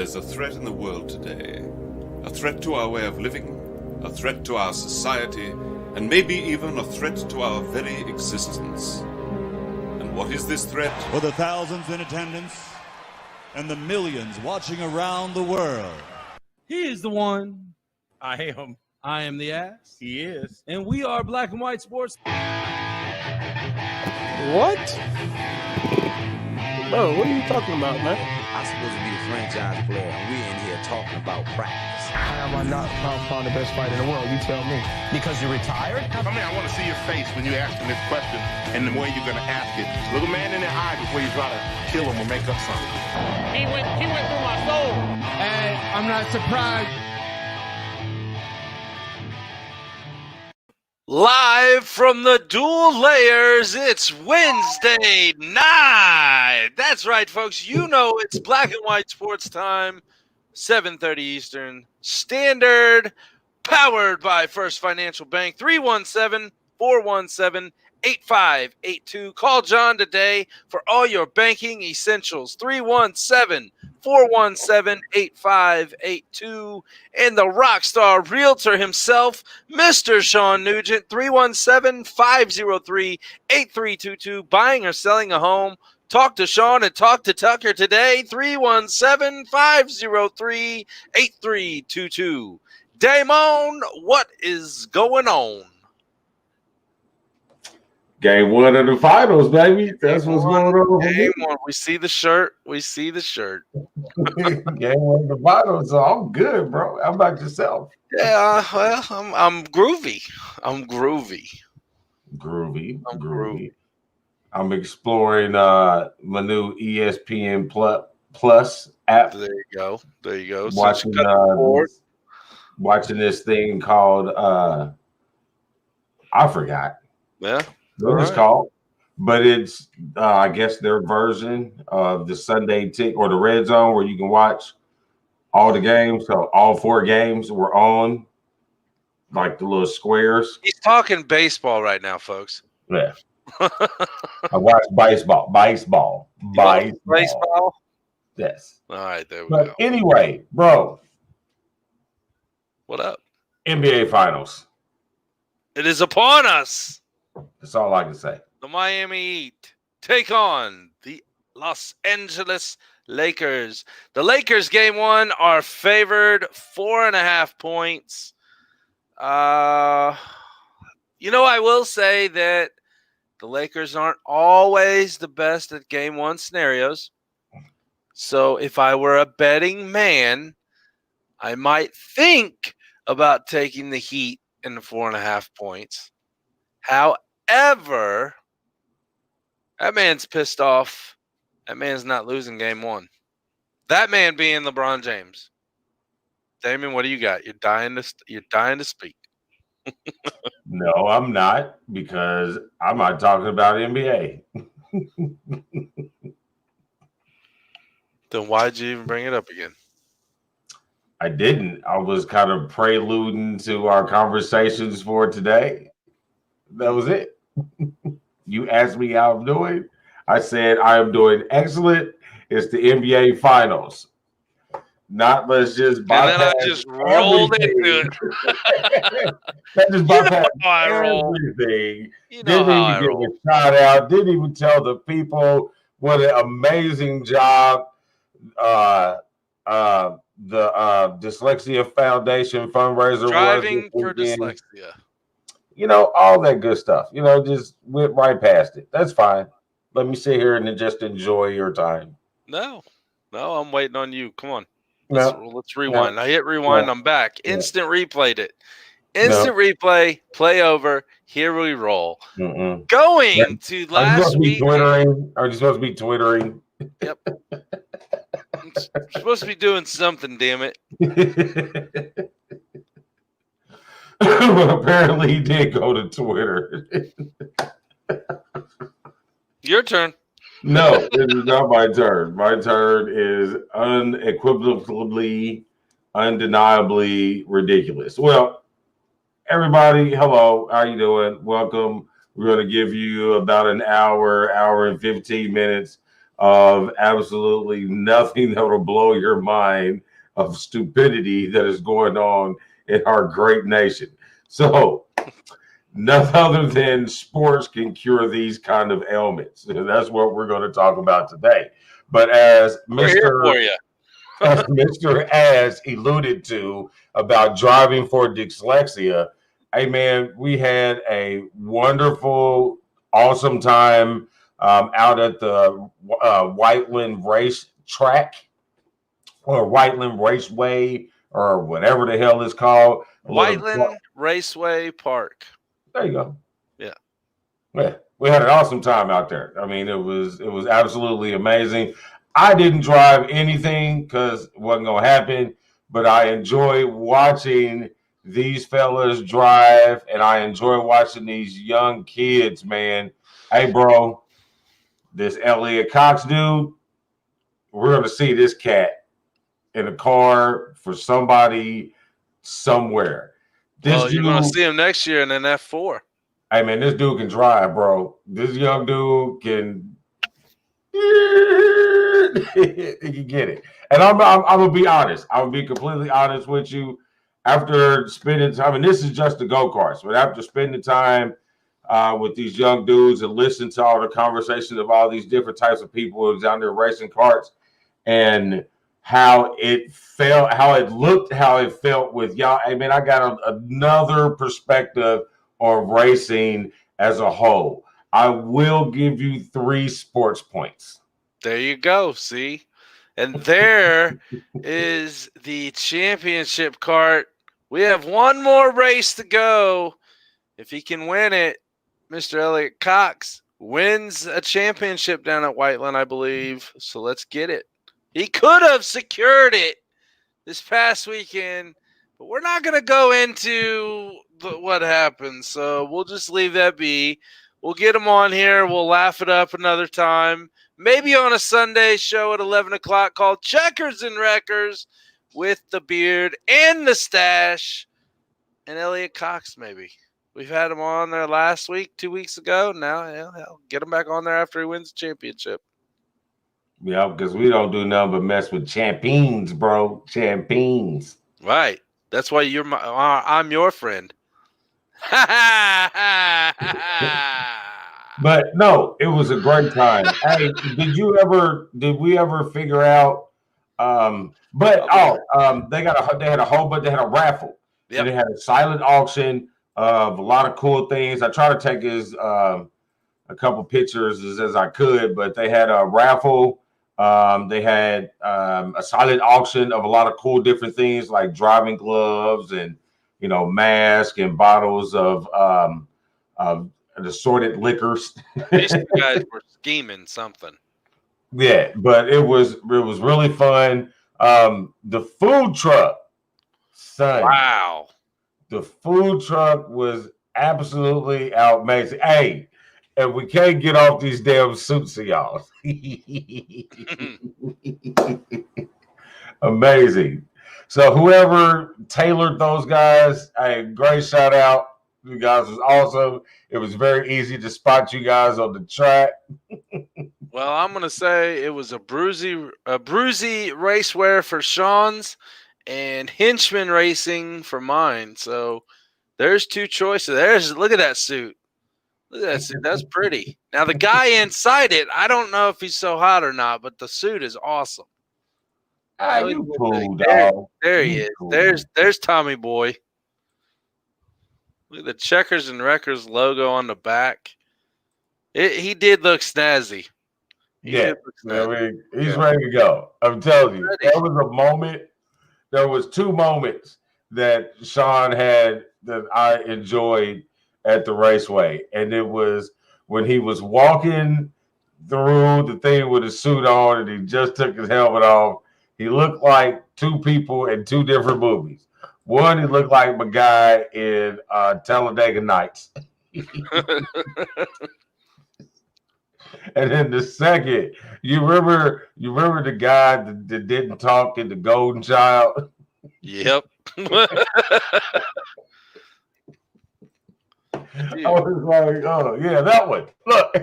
There's a threat in the world today. A threat to our way of living, a threat to our society, and maybe even a threat to our very existence. And what is this threat? For the thousands in attendance and the millions watching around the world. He is the one. I am. I am the ass. He is. And we are Black and White Sports. What? Bro, what are you talking about, man? I'm supposed to be a franchise player, and we're in here talking about practice. How am I not the best fighter in the world? You tell me. Because you're retired? I mean, I want to see your face when you ask him this question and the way you're going to ask it. Look a man in the eye before you try to kill him or make up something. He went through my soul. And I'm not surprised. Live from the Dual Layers, it's Wednesday night. That's right, folks. You know it's Black and White Sports Time, 7:30 Eastern Standard, powered by First Financial Bank, 317-417-8582. Call John today for all your banking essentials, 317-417-8582. And the Rockstar Realtor himself, Mr. Shawn Nugent, 317-503-8322. Buying or selling a home? Talk to Shawn and talk to Tucker today, 317-503-8322. Damon, what is going on? Game one of the finals, baby. That's what's going on. Game one. We see the shirt. We see the shirt. Game one of the finals, so I'm good, bro. How about yourself? Yeah, well, I'm groovy. I'm groovy. Groovy. I'm exploring my new ESPN Plus app. There you go. Watching this thing called I forgot. Yeah. What it's called, but it's I guess their version of the Sunday Tick or the Red Zone, where you can watch all the games. So all 4 games were on, like the little squares. He's talking baseball right now, folks. Yeah. I watched baseball. Yes. All right, there we go. But anyway, bro. What up? NBA Finals. It is upon us. That's all I can say. The Miami Heat take on the Los Angeles Lakers. The Lakers game one are favored 4.5 points. I will say that the Lakers aren't always the best at game one scenarios. So if I were a betting man, I might think about taking the Heat in the 4.5 points. However, that man's pissed off. That man's not losing game one. That man being LeBron James. Damon, what do you got? You're dying to speak. No, I'm not, because I'm not talking about NBA. Then why'd you even bring it up again? I didn't. I was kind of preluding to our conversations for today. That was it. You asked me how I'm doing. I said I am doing excellent. It's the NBA Finals. Not let's just bypass. And then I just rolled into it. That just bypass everything. Didn't even give a shout out. Didn't even tell the people what an amazing job the Dyslexia Foundation fundraiser Driving was. for dyslexia. All that good stuff. Just went right past it. That's fine. Let me sit here and just enjoy your time. No, I'm waiting on you. Come on. No. Let's rewind. I hit rewind. No. I'm back. Instant replayed it. Instant replay. Play over. Here we roll. Mm-mm. Going to last week. Are you supposed to be twittering? Yep. I'm supposed to be doing something, damn it. Apparently he did go to Twitter. Your turn. No, this is not my turn. My turn is unequivocally, undeniably ridiculous. Well, everybody, hello. How you doing? Welcome. We're going to give you about an hour and 15 minutes of absolutely nothing that will blow your mind of stupidity that is going on in our great nation. So none other than sports can cure these kind of ailments. And that's what we're going to talk about today. But as We're here for you. as Mr. As alluded to about driving for dyslexia, hey man, we had a wonderful, awesome time out at the Whiteland Race Track or Whiteland Raceway or whatever the hell it's called. Whiteland Raceway Park. There you go. Yeah. Yeah. We had an awesome time out there. I mean, it was absolutely amazing. I didn't drive anything because it wasn't going to happen, but I enjoy watching these fellas drive, and I enjoy watching these young kids, man. Hey, bro, this Elliot Cox dude, we're going to see this cat in a car for somebody somewhere. You're going to see him next year in an F4. Hey, man, this dude can drive, bro. This young dude can he can get it. And I'm going to be honest. I'm going to be completely honest with you. After spending time, and this is just the go-karts, but after spending time with these young dudes and listening to all the conversations of all these different types of people who's out there racing karts and how it felt, how it looked, how it felt with y'all. I mean, I got another perspective on racing as a whole. I will give you 3 sports points. There you go. See? And there is the championship cart. We have one more race to go. If he can win it, Mr. Elliot Cox wins a championship down at Whiteland, I believe. So let's get it. He could have secured it this past weekend, but we're not going to go into what happened. So we'll just leave that be. We'll get him on here. We'll laugh it up another time. Maybe on a Sunday show at 11 o'clock called Checkers and Wreckers with the beard and the stash and Elliot Cox maybe. We've had him on there last week, 2 weeks ago. Now, hell, get him back on there after he wins the championship. Yeah, because we don't do nothing but mess with champions, bro. Champions. Right. That's why I'm your friend. But no, it was a great time. Hey, did we ever figure out they had a raffle. Yep. And they had a silent auction of a lot of cool things. I tried to take a couple pictures as I could, but they had a raffle. They had a silent auction of a lot of cool different things like driving gloves and masks and bottles of assorted liquors. These guys were scheming something. Yeah, but it was really fun. The food truck, son. Wow. The food truck was absolutely amazing. Hey, and we can't get off these damn suits of y'all. Amazing. So whoever tailored those guys, hey, great shout out. You guys was awesome. It was very easy to spot you guys on the track. Well, I'm gonna say it was a bruisey racewear for Sean's and Henchman Racing for mine. So there's 2 choices. Look at that suit. Look at that suit. That's pretty. Now the guy inside it, I don't know if he's so hot or not, but the suit is awesome. You cool, dog. There he is. Cool. There's Tommy Boy. Look at the Checkers and Wreckers logo on the back. He did look snazzy. I mean, he's ready to go. I'm telling you, there was a moment. There was 2 moments that Sean had that I enjoyed at the raceway, and it was when he was walking through the thing with his suit on, and he just took his helmet off. He looked like 2 people in 2 different movies. One, he looked like my guy in Talladega Nights. And then the second, you remember the guy that didn't talk in The Golden Child? Yep. I was like, oh, yeah, that one. Look.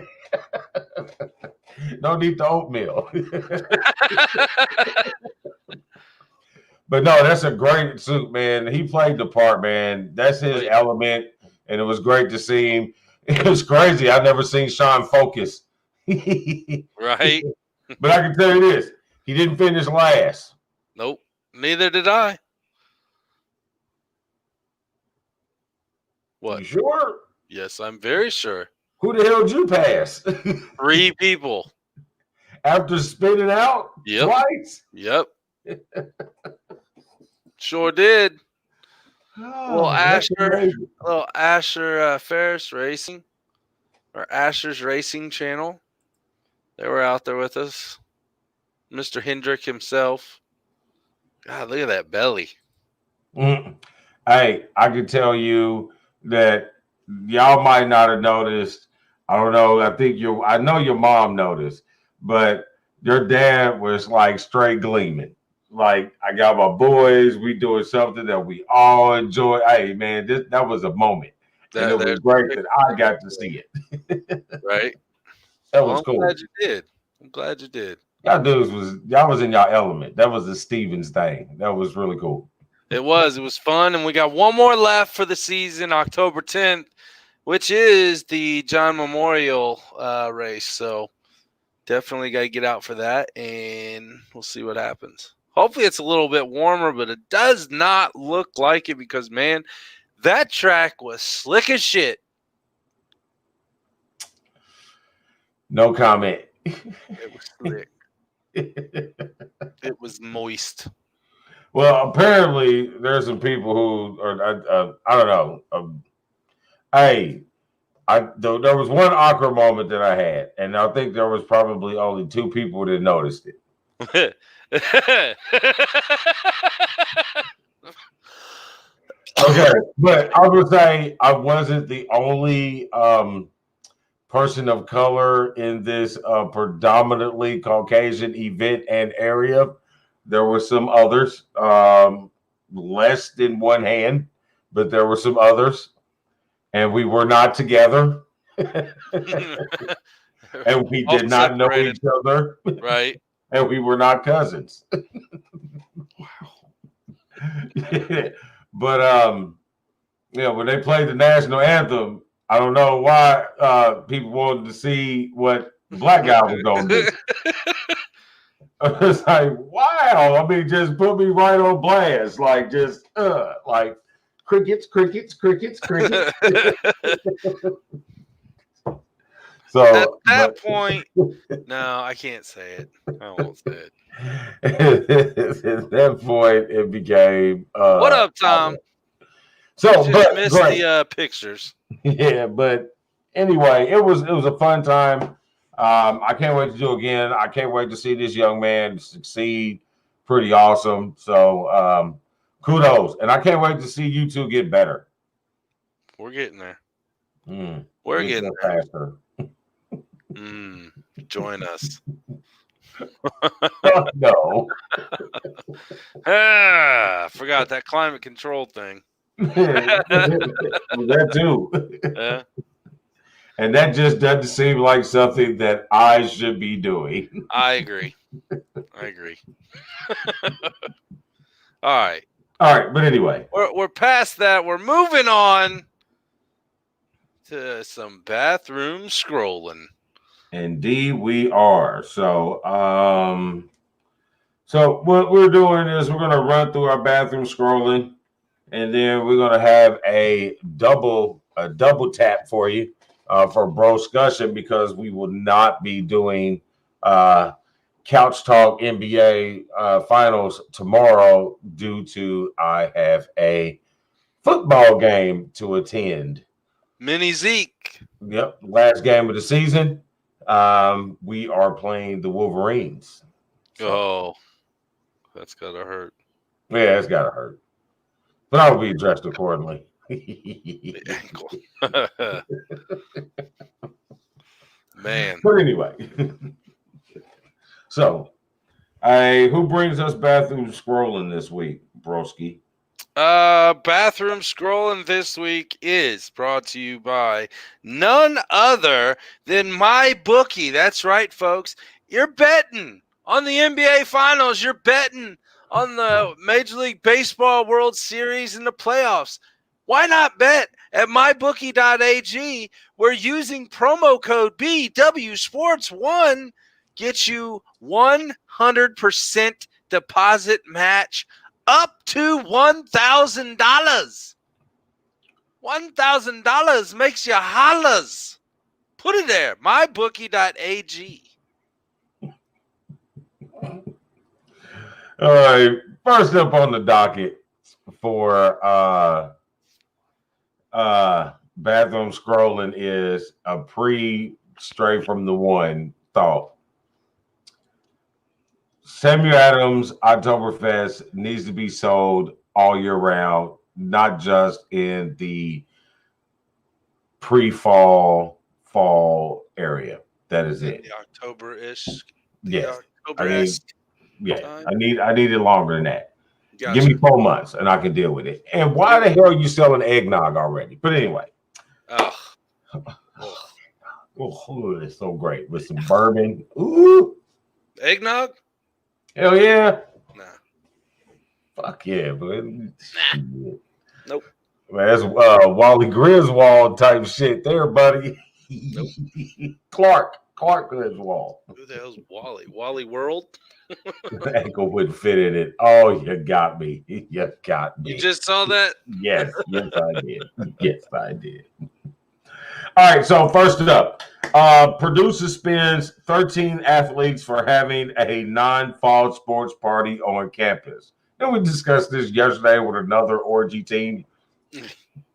Don't eat the oatmeal. But no, that's a great suit, man. He played the part, man. That's his element, and it was great to see him. It was crazy. I've never seen Sean focus. Right. But I can tell you this. He didn't finish last. Nope. Neither did I. What? You sure? Yes, I'm very sure. Who the hell did you pass? 3 people. After spinning out twice? Yep. Sure did. Oh, little Asher Ferris Racing, or Asher's Racing channel. They were out there with us. Mr. Hendrick himself. God, look at that belly. Hey, I can tell you that y'all might not have noticed. I don't know. I know your mom noticed, but your dad was like straight gleaming. Like, I got my boys, we doing something that we all enjoy. Hey, man, that was a moment. And it was great that I got to see it. Right. That was cool. I'm glad you did. Y'all was in y'all element. That was the Stevens thing. That was really cool. It was fun. And we got one more left for the season, October 10th, which is the John Memorial race. So definitely got to get out for that, and we'll see what happens. Hopefully it's a little bit warmer, but it does not look like it because, man, that track was slick as shit. No comment. It was slick. It was moist. Well, apparently there's some people who are, I don't know. There was one awkward moment that I had, and I think there was probably only 2 people that noticed it. Okay, but I would say I wasn't the only person of color in this predominantly Caucasian event and area. There were some others, less than one hand, but there were some others, and we were not together, and we did not know each other, right? And we were not cousins. But when they played the national anthem, I don't know why people wanted to see what the black guy was gonna do. I was like, wow. I mean, just put me right on blast. Like, just like crickets. So at that point, no, I can't say it. I won't say it. At that point, it became. What up, Tom? So, but missed the pictures. Yeah, but anyway, it was a fun time. I can't wait to do it again. I can't wait to see this young man succeed. Pretty awesome. So, kudos, and I can't wait to see you two get better. We're getting there. We're getting there faster. Join us. No. Forgot that climate control thing. That too. Yeah. And that just doesn't seem like something that I should be doing. I agree. All right. But anyway. We're past that. We're moving on to some bathroom scrolling. Indeed, we are. So, what we're doing is we're going to run through our bathroom scrolling, and then we're going to have a double tap for you for Broscussion, because we will not be doing Couch Talk NBA finals tomorrow due to I have a football game to attend. Mini Zeke. Yep, last game of the season. We are playing the Wolverines. Oh, that's gotta hurt. Yeah, it's gotta hurt. But I will be dressed accordingly. The ankle. Man. But anyway. So, who brings us bathroom scrolling this week, Broski? Bathroom scrolling this week is brought to you by none other than MyBookie. That's right, folks. You're betting on the NBA Finals. You're betting on the Major League Baseball World Series and the playoffs. Why not bet at mybookie.ag, where using promo code BWSPORTS1 gets you 100% deposit match up to $1,000. $1,000 makes you hollers. Put it there, mybookie.ag. All right. First up on the docket for bathroom scrolling is a straight from the one thought. Samuel Adams Oktoberfest needs to be sold all year round, not just in the pre-fall area. That is it. The October-ish. Yes. October-esque. I need it longer than that. Gotcha. Give me 4 months and I can deal with it. And why the hell are you selling eggnog already? But anyway. Oh, it's so great with some bourbon. Ooh. Eggnog? Hell yeah. Nah. Fuck yeah, but Nope. Man, that's Wally Griswold type shit there, buddy. Nope. Clark Griswold. Who the hell's Wally? Wally World? The ankle wouldn't fit in it. Oh, you got me. You got me. You just saw that? Yes, I did. Yes, I did. All right, so first up, Purdue suspends 13 athletes for having a non-fall sports party on campus. And we discussed this yesterday with another orgy team.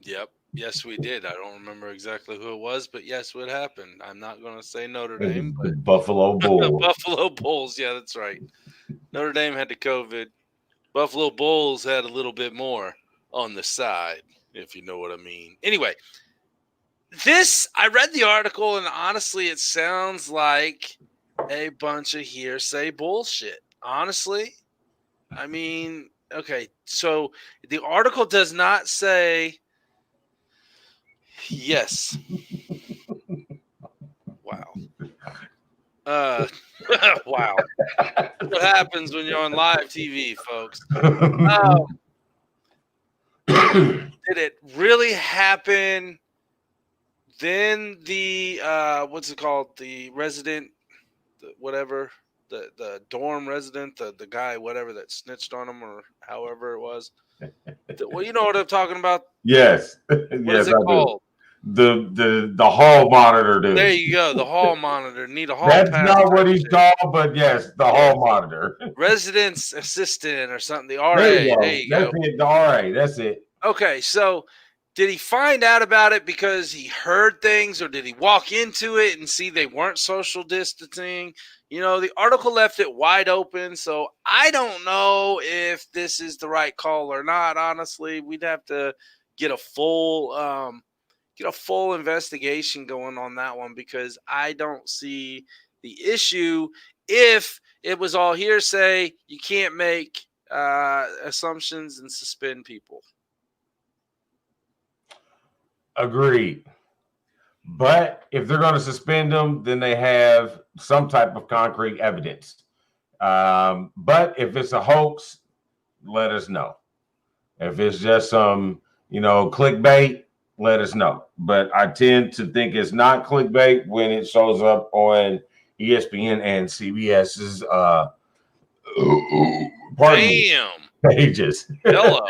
Yep. Yes, we did. I don't remember exactly who it was, but yes, what happened. I'm not going to say Notre Dame. But Buffalo Bulls. Buffalo Bulls. Yeah, that's right. Notre Dame had the COVID. Buffalo Bulls had a little bit more on the side, if you know what I mean. Anyway, I read the article, and honestly, it sounds like a bunch of hearsay bullshit. Honestly, I mean, okay, so the article does not say yes. Wow. Wow. What happens when you're on live TV, folks? Did it really happen? Then the what's it called? The resident, the dorm resident, the guy, whatever, that snitched on him, or however it was. Well, you know what I'm talking about. Yes. What is it called? The hall monitor, dude. There you go. The hall monitor. Need a hall That's pass. not what he's called, but yes, the hall monitor. Residence assistant or something. The RA. There you go. That's it. The RA. That's it. Okay, so did he find out about it because he heard things, or did he walk into it and see they weren't social distancing? You know, the article left it wide open, so I don't know if this is the right call or not. Honestly, we'd have to get a full investigation going on that one, because I don't see the issue. If it was all hearsay, you can't make assumptions and suspend people. Agreed. But if they're going to suspend them, then they have some type of concrete evidence. But if it's a hoax, let us know. If it's just some, clickbait, let us know. But I tend to think it's not clickbait when it shows up on ESPN and CBS's pages. Hello.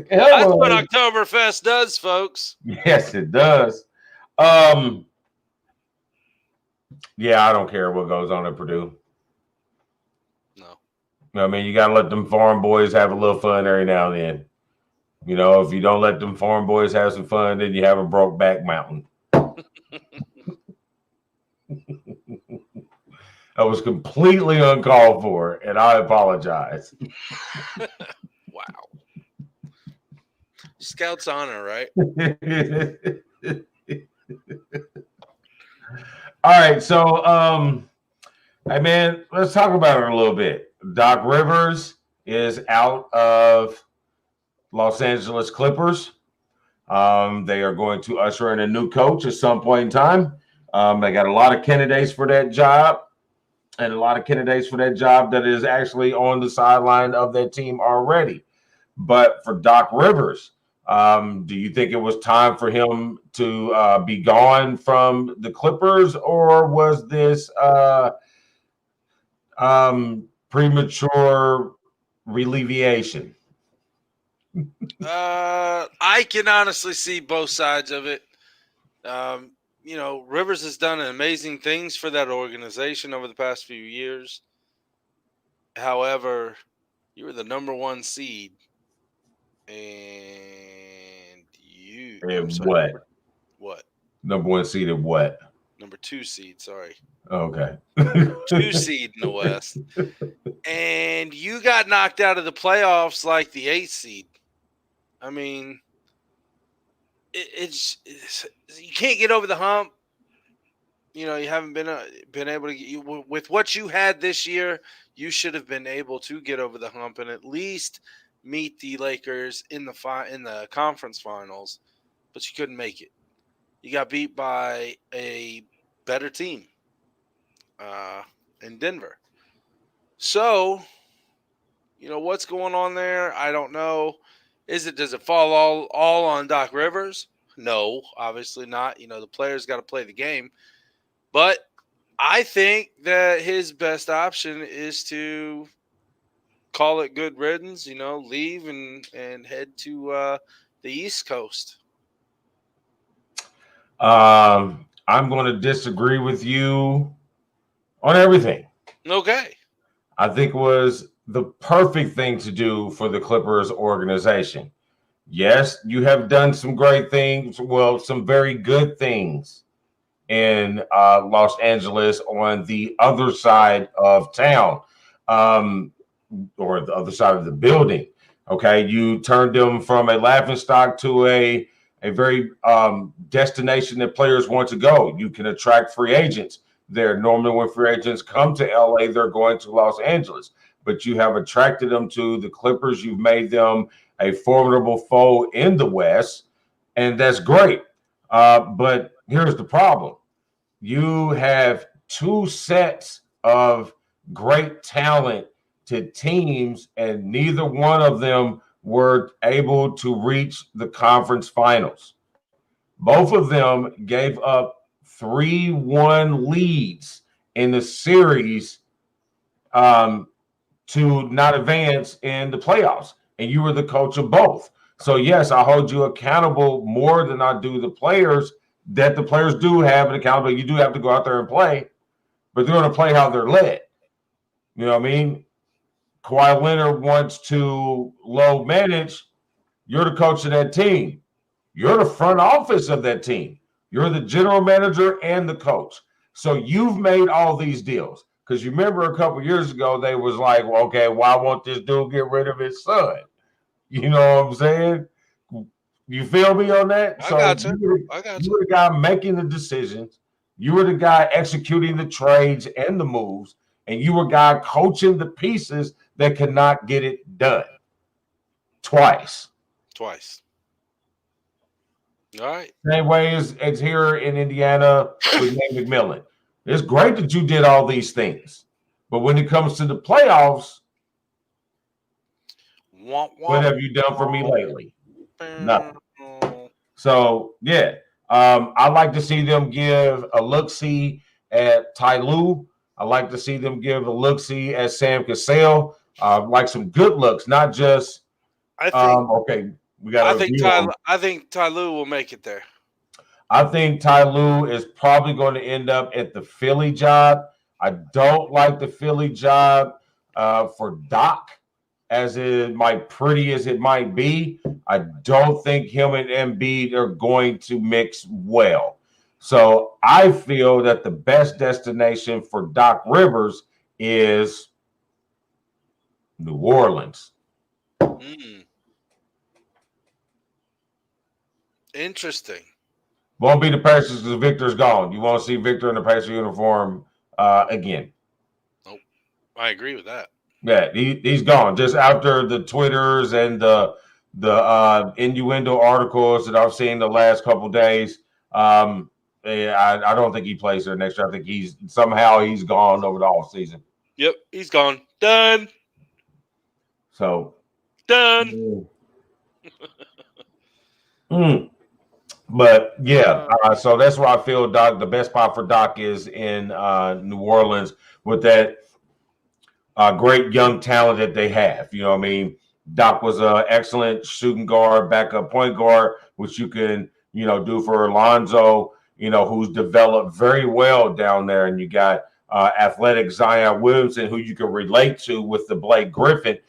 That's what Oktoberfest does, folks. Yes, it does. Yeah, I don't care what goes on at Purdue. No. I mean, you got to let them foreign boys have a little fun every now and then. If you don't let them foreign boys have some fun, then you have a broke back mountain. That was completely uncalled for, and I apologize. Wow. Scout's honor, right? All right, so hey man, let's talk about it a little bit. Doc Rivers is out of Los Angeles Clippers. They are going to usher in a new coach at some point in time. They got a lot of candidates for that job, and a lot of candidates for that job that is actually on the sideline of that team already. But for Doc Rivers, do you think it was time for him to be gone from the Clippers, or was this premature relievation? I can honestly see both sides of it. Rivers has done amazing things for that organization over the past few years. However, you were the number 1 seed, and you. What? Number 1 seed at what? Number 2 seed. Sorry. Okay. 2 seed in the West, and you got knocked out of the playoffs like the 8th seed. I mean, it's you can't get over the hump. You haven't been able to with what you had this year. You should have been able to get over the hump and at least meet the Lakers in the conference finals, but you couldn't make it. You got beat by a better team in Denver. So, what's going on there? I don't know. Does it fall all on Doc Rivers? No, obviously not. The players got to play the game. But I think that his best option is to call it good riddance, leave and head to the East Coast. I'm going to disagree with you on everything. Okay. I think it was the perfect thing to do for the Clippers organization. Yes, you have done some great things. Well, some very good things in Los Angeles on the other side of town, or the other side of the building. Okay, you turned them from a laughingstock to a very destination that players want to go. You can attract free agents there. Normally, when free agents come to LA, they're going to Los Angeles. But you have attracted them to the Clippers. You've made them a formidable foe in the West, and that's great. But here's the problem. You have 2 sets of great talent to teams, and neither one of them were able to reach the conference finals. Both of them gave up 3-1 leads in the series to not advance in the playoffs. And you were the coach of both. So, yes, I hold you accountable more than I do the players, that the players do have an accountability. You do have to go out there and play, but they're going to play how they're led. You know what I mean? Kawhi Leonard wants to low manage. You're the coach of that team. You're the front office of that team. You're the general manager and the coach. So you've made all these deals. Because you remember a couple years ago, they was like, well, okay, why won't this dude get rid of his son? You know what I'm saying? You feel me on that? I got you. You were the guy making the decisions. You were the guy executing the trades and the moves. And you were the guy coaching the pieces that could not get it done. Twice. All right. Same way as here in Indiana with Nate McMillan. It's great that you did all these things. But when it comes to the playoffs, what have you done for me lately? Nothing. So, yeah. I like to see them give a look-see at Ty Lue. I like to see them give a look-see at Sam Cassell. Like some good looks, not just okay. I think Ty Lue will make it there. I think Ty Lue is probably going to end up at the Philly job. I don't like the Philly job for Doc, as pretty as it might be. I don't think him and Embiid are going to mix well. So I feel that the best destination for Doc Rivers is New Orleans. Interesting. Won't be the Pacers because Victor's gone. You won't see Victor in the Pacer uniform again. Nope. I agree with that. Yeah, he's gone. Just after the Twitters and the the innuendo articles that I've seen the last couple of days. I don't think he plays there next year. I think he's gone over the off season. Yep, he's gone. Done. So done. But yeah, so that's why I feel Doc. The best spot for Doc is in New Orleans with that great young talent that they have. You know what I mean? Doc was an excellent shooting guard, backup point guard, which you can, do for Alonzo, who's developed very well down there. And you got athletic Zion Williamson, who you can relate to with the Blake Griffin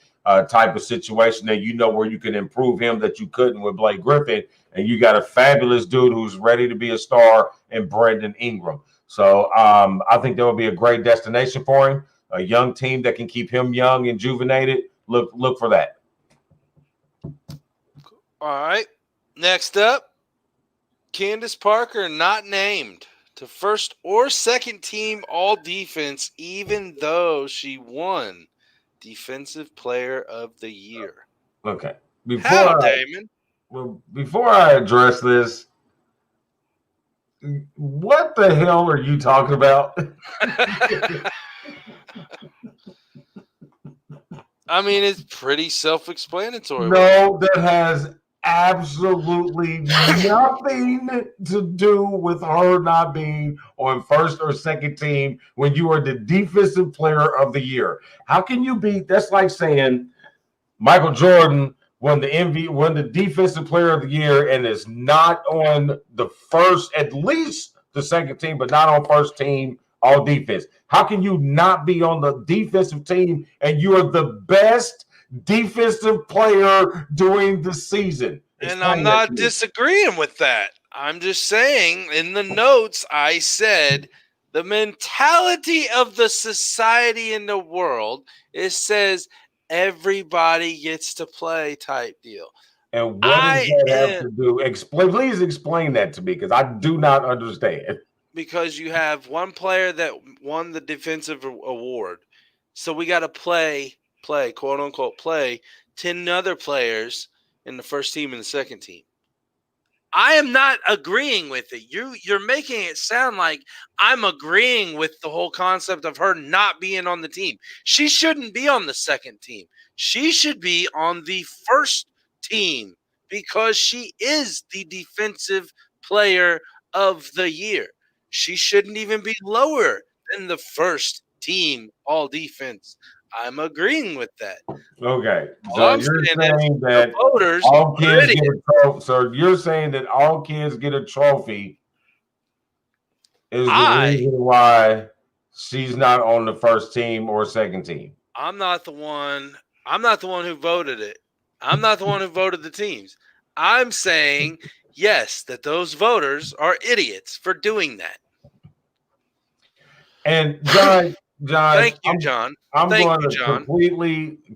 type of situation that where you can improve him that you couldn't with Blake Griffin. And you got a fabulous dude who's ready to be a star in Brandon Ingram. So I think that would be a great destination for him. A young team that can keep him young and juvenated. Look for that. All right. Next up, Candace Parker not named to first or second team all defense, even though she won Defensive Player of the Year. Okay. Damon? Well, before I address this, what the hell are you talking about? I mean, it's pretty self-explanatory. No, that has absolutely nothing to do with her not being on first or second team when you are the Defensive Player of the Year. How can you be? That's like saying Michael Jordan won the Defensive Player of the Year and is not on the first, at least the second team, but not on first team all defense. How can you not be on the defensive team and you are the best defensive player during the season? And I'm not disagreeing with that. I'm just saying in the notes, I said the mentality of the society in the world, it says everybody gets to play type deal. And what does that have to do? Please explain that to me because I do not understand. Because you have one player that won the defensive award. So we got to play, quote unquote, play 10 other players in the first team and the second team. I am not agreeing with it. You're making it sound like I'm agreeing with the whole concept of her not being on the team. She shouldn't be on the second team. She should be on the first team because she is the Defensive Player of the Year. She shouldn't even be lower than the first team all defense. I'm agreeing with that. Okay. So you're saying that all kids get a trophy. So you're saying that all kids get a trophy is the reason why she's not on the first team or second team. I'm not the one who voted it. I'm not the one who voted the teams. I'm saying yes, that those voters are idiots for doing that. And John, thank you, John. I'm going to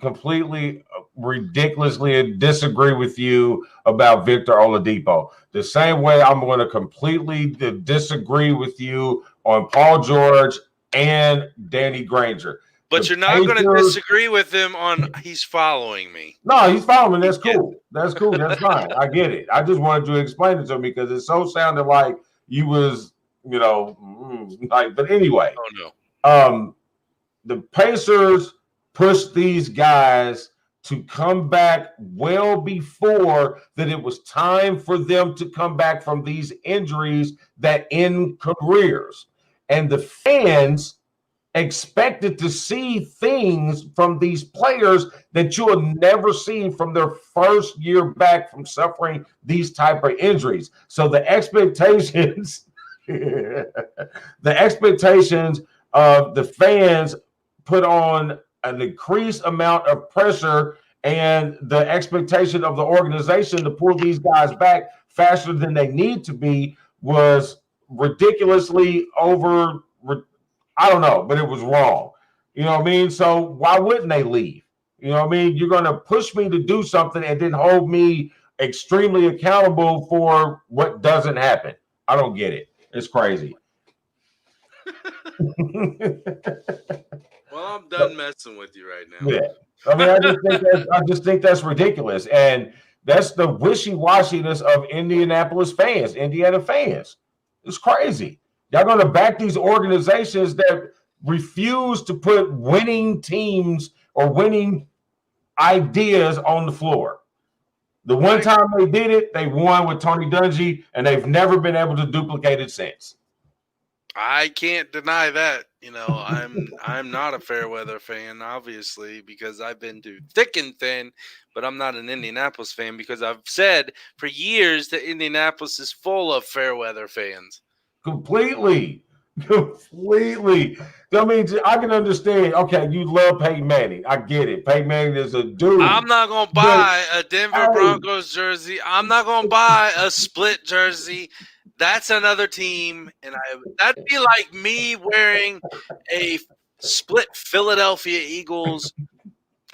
completely, ridiculously disagree with you about Victor Oladipo. The same way I'm going to completely disagree with you on Paul George and Danny Granger. But you're not going to disagree with him on he's following me. No, he's following me. That's cool. That's cool. That's fine. I get it. I just wanted to explain it to him because it so sounded like you was, but anyway. Oh, no. The Pacers pushed these guys to come back well before that it was time for them to come back from these injuries that end careers. And the fans expected to see things from these players that you will never see from their first year back from suffering these type of injuries. So the expectations, of the fans put on an increased amount of pressure, and the expectation of the organization to pull these guys back faster than they need to be was ridiculously over. I don't know, but it was wrong. You know what I mean? So why wouldn't they leave? You know what I mean? You're going to push me to do something and then hold me extremely accountable for what doesn't happen. I don't get it. It's crazy. Well, I'm done messing with you right now. Yeah. I mean, I just think that's ridiculous. And That's the wishy-washiness of Indianapolis fans, Indiana fans. It's crazy. Y'all going to back these organizations that refuse to put winning teams or winning ideas on the floor. The one time they did it, they won with Tony Dungy, and they've never been able to duplicate it since. I can't deny that. I'm not a Fairweather fan, obviously, because I've been through thick and thin, but I'm not an Indianapolis fan because I've said for years that Indianapolis is full of Fairweather fans. Completely. I mean, I can understand. Okay, you love Peyton Manning. I get it. Peyton Manning is a dude. I'm not going to buy a Denver Broncos jersey. I'm not going to buy a split jersey. That's another team, and that'd be like me wearing a split Philadelphia Eagles,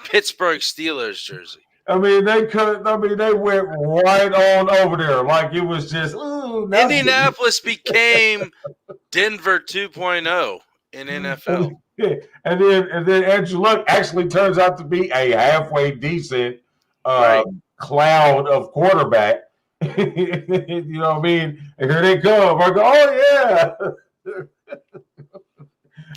Pittsburgh Steelers jersey. I mean, they went right on over there like it was just. Indianapolis became Denver 2.0 in NFL. Yeah. And then Andrew Luck actually turns out to be a halfway decent cloud of quarterback. You know what I mean? And here they come. I go, oh yeah.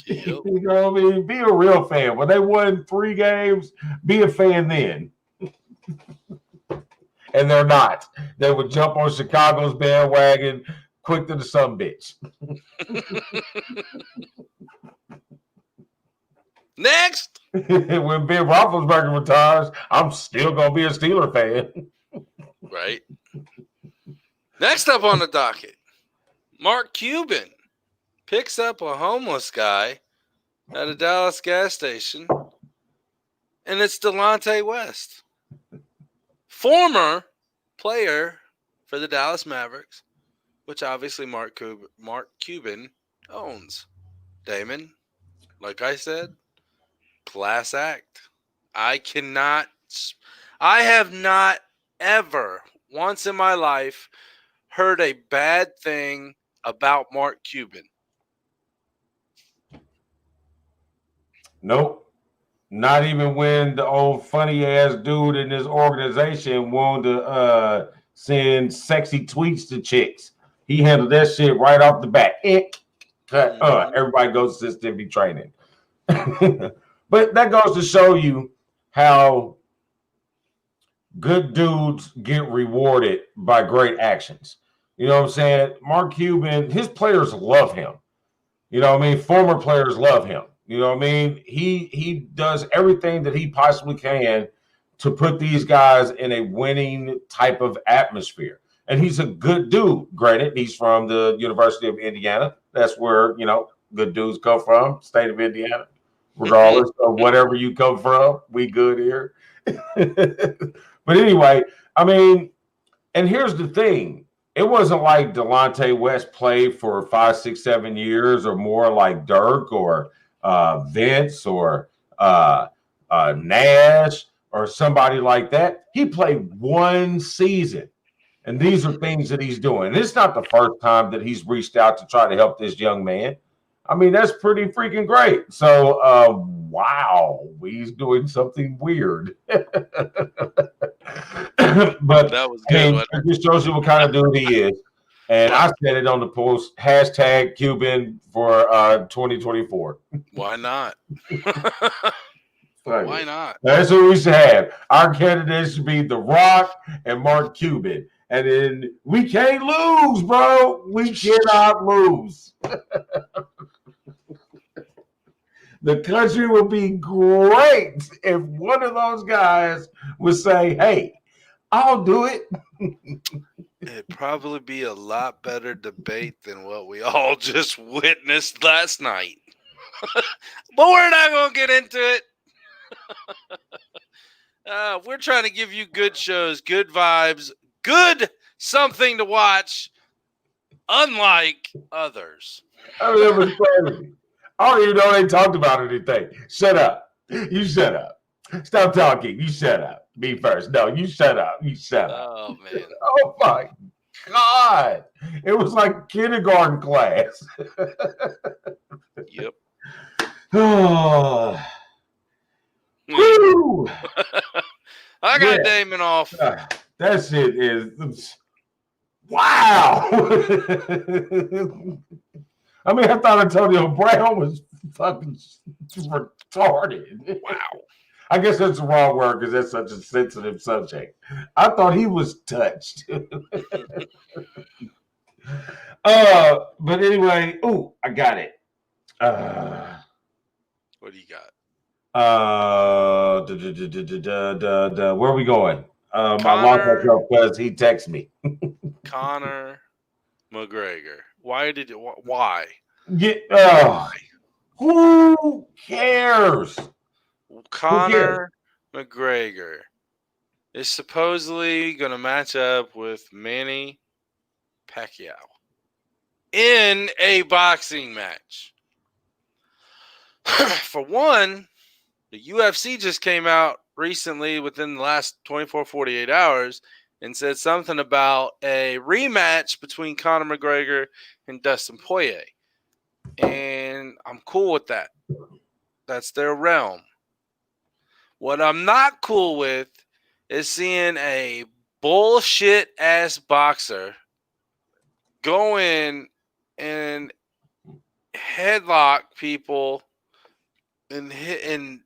Yep. You know what I mean? Be a real fan. When they won 3 games, be a fan then. And they're not. They would jump on Chicago's bandwagon quick to the son bitch. Next. When Ben Roethlisberger retires, I'm still going to be a Steeler fan. Right. Next up on the docket, Mark Cuban picks up a homeless guy at a Dallas gas station, and it's Delonte West, former player for the Dallas Mavericks, which obviously Mark Cuban owns. Damon, like I said, class act. I have not ever once in my life heard a bad thing about Mark Cuban. Nope. Not even when the old funny ass dude in this organization wanted to send sexy tweets to chicks. He handled that shit right off the bat. Everybody goes to system training. But that goes to show you how good dudes get rewarded by great actions. You know what I'm saying? Mark Cuban, his players love him. You know what I mean? Former players love him. You know what I mean? He does everything that he possibly can to put these guys in a winning type of atmosphere. And he's a good dude. Granted, he's from the University of Indiana. That's where, good dudes come from, state of Indiana. Regardless of whatever you come from, we good here. But anyway, I mean, and here's the thing. It wasn't like Delonte West played for 5, 6, 7 years or more like Dirk or Vince or Nash or somebody like that. He played 1 season. And these are things that he's doing. And it's not the first time that he's reached out to try to help this young man. I mean, that's pretty freaking great. So, wow, he's doing something weird. But that was good. It just shows you what kind of dude he is. And I said it on the post, hashtag Cuban for 2024. Why not? Why not? That's what we should have. Our candidates should be The Rock and Mark Cuban. And then we can't lose, bro. We cannot lose. The country would be great if one of those guys would say, hey, I'll do it. It'd probably be a lot better debate than what we all just witnessed last night. But we're not going to get into it. We're trying to give you good shows, good vibes, good something to watch, unlike others. I mean, it was crazy. I don't even know they talked about anything. Shut up. You shut up. Stop talking. You shut up. Me first. No, you shut up. You shut up. Oh, man. Oh, my God. It was like kindergarten class. Yep. Oh. I got Damon off. That shit is wow. I mean, I thought Antonio Brown was fucking retarded. Wow. I guess that's the wrong word because that's such a sensitive subject. I thought he was touched. But anyway, I got it. What do you got? Where are we going? I lost myself because he texted me. Conor McGregor. Why? Who cares? Conor McGregor is supposedly going to match up with Manny Pacquiao in a boxing match. For one, the UFC just came out recently within the last 24, 48 hours and said something about a rematch between Conor McGregor and Dustin Poirier. And I'm cool with that. That's their realm. What I'm not cool with is seeing a bullshit ass boxer go in and headlock people and hit and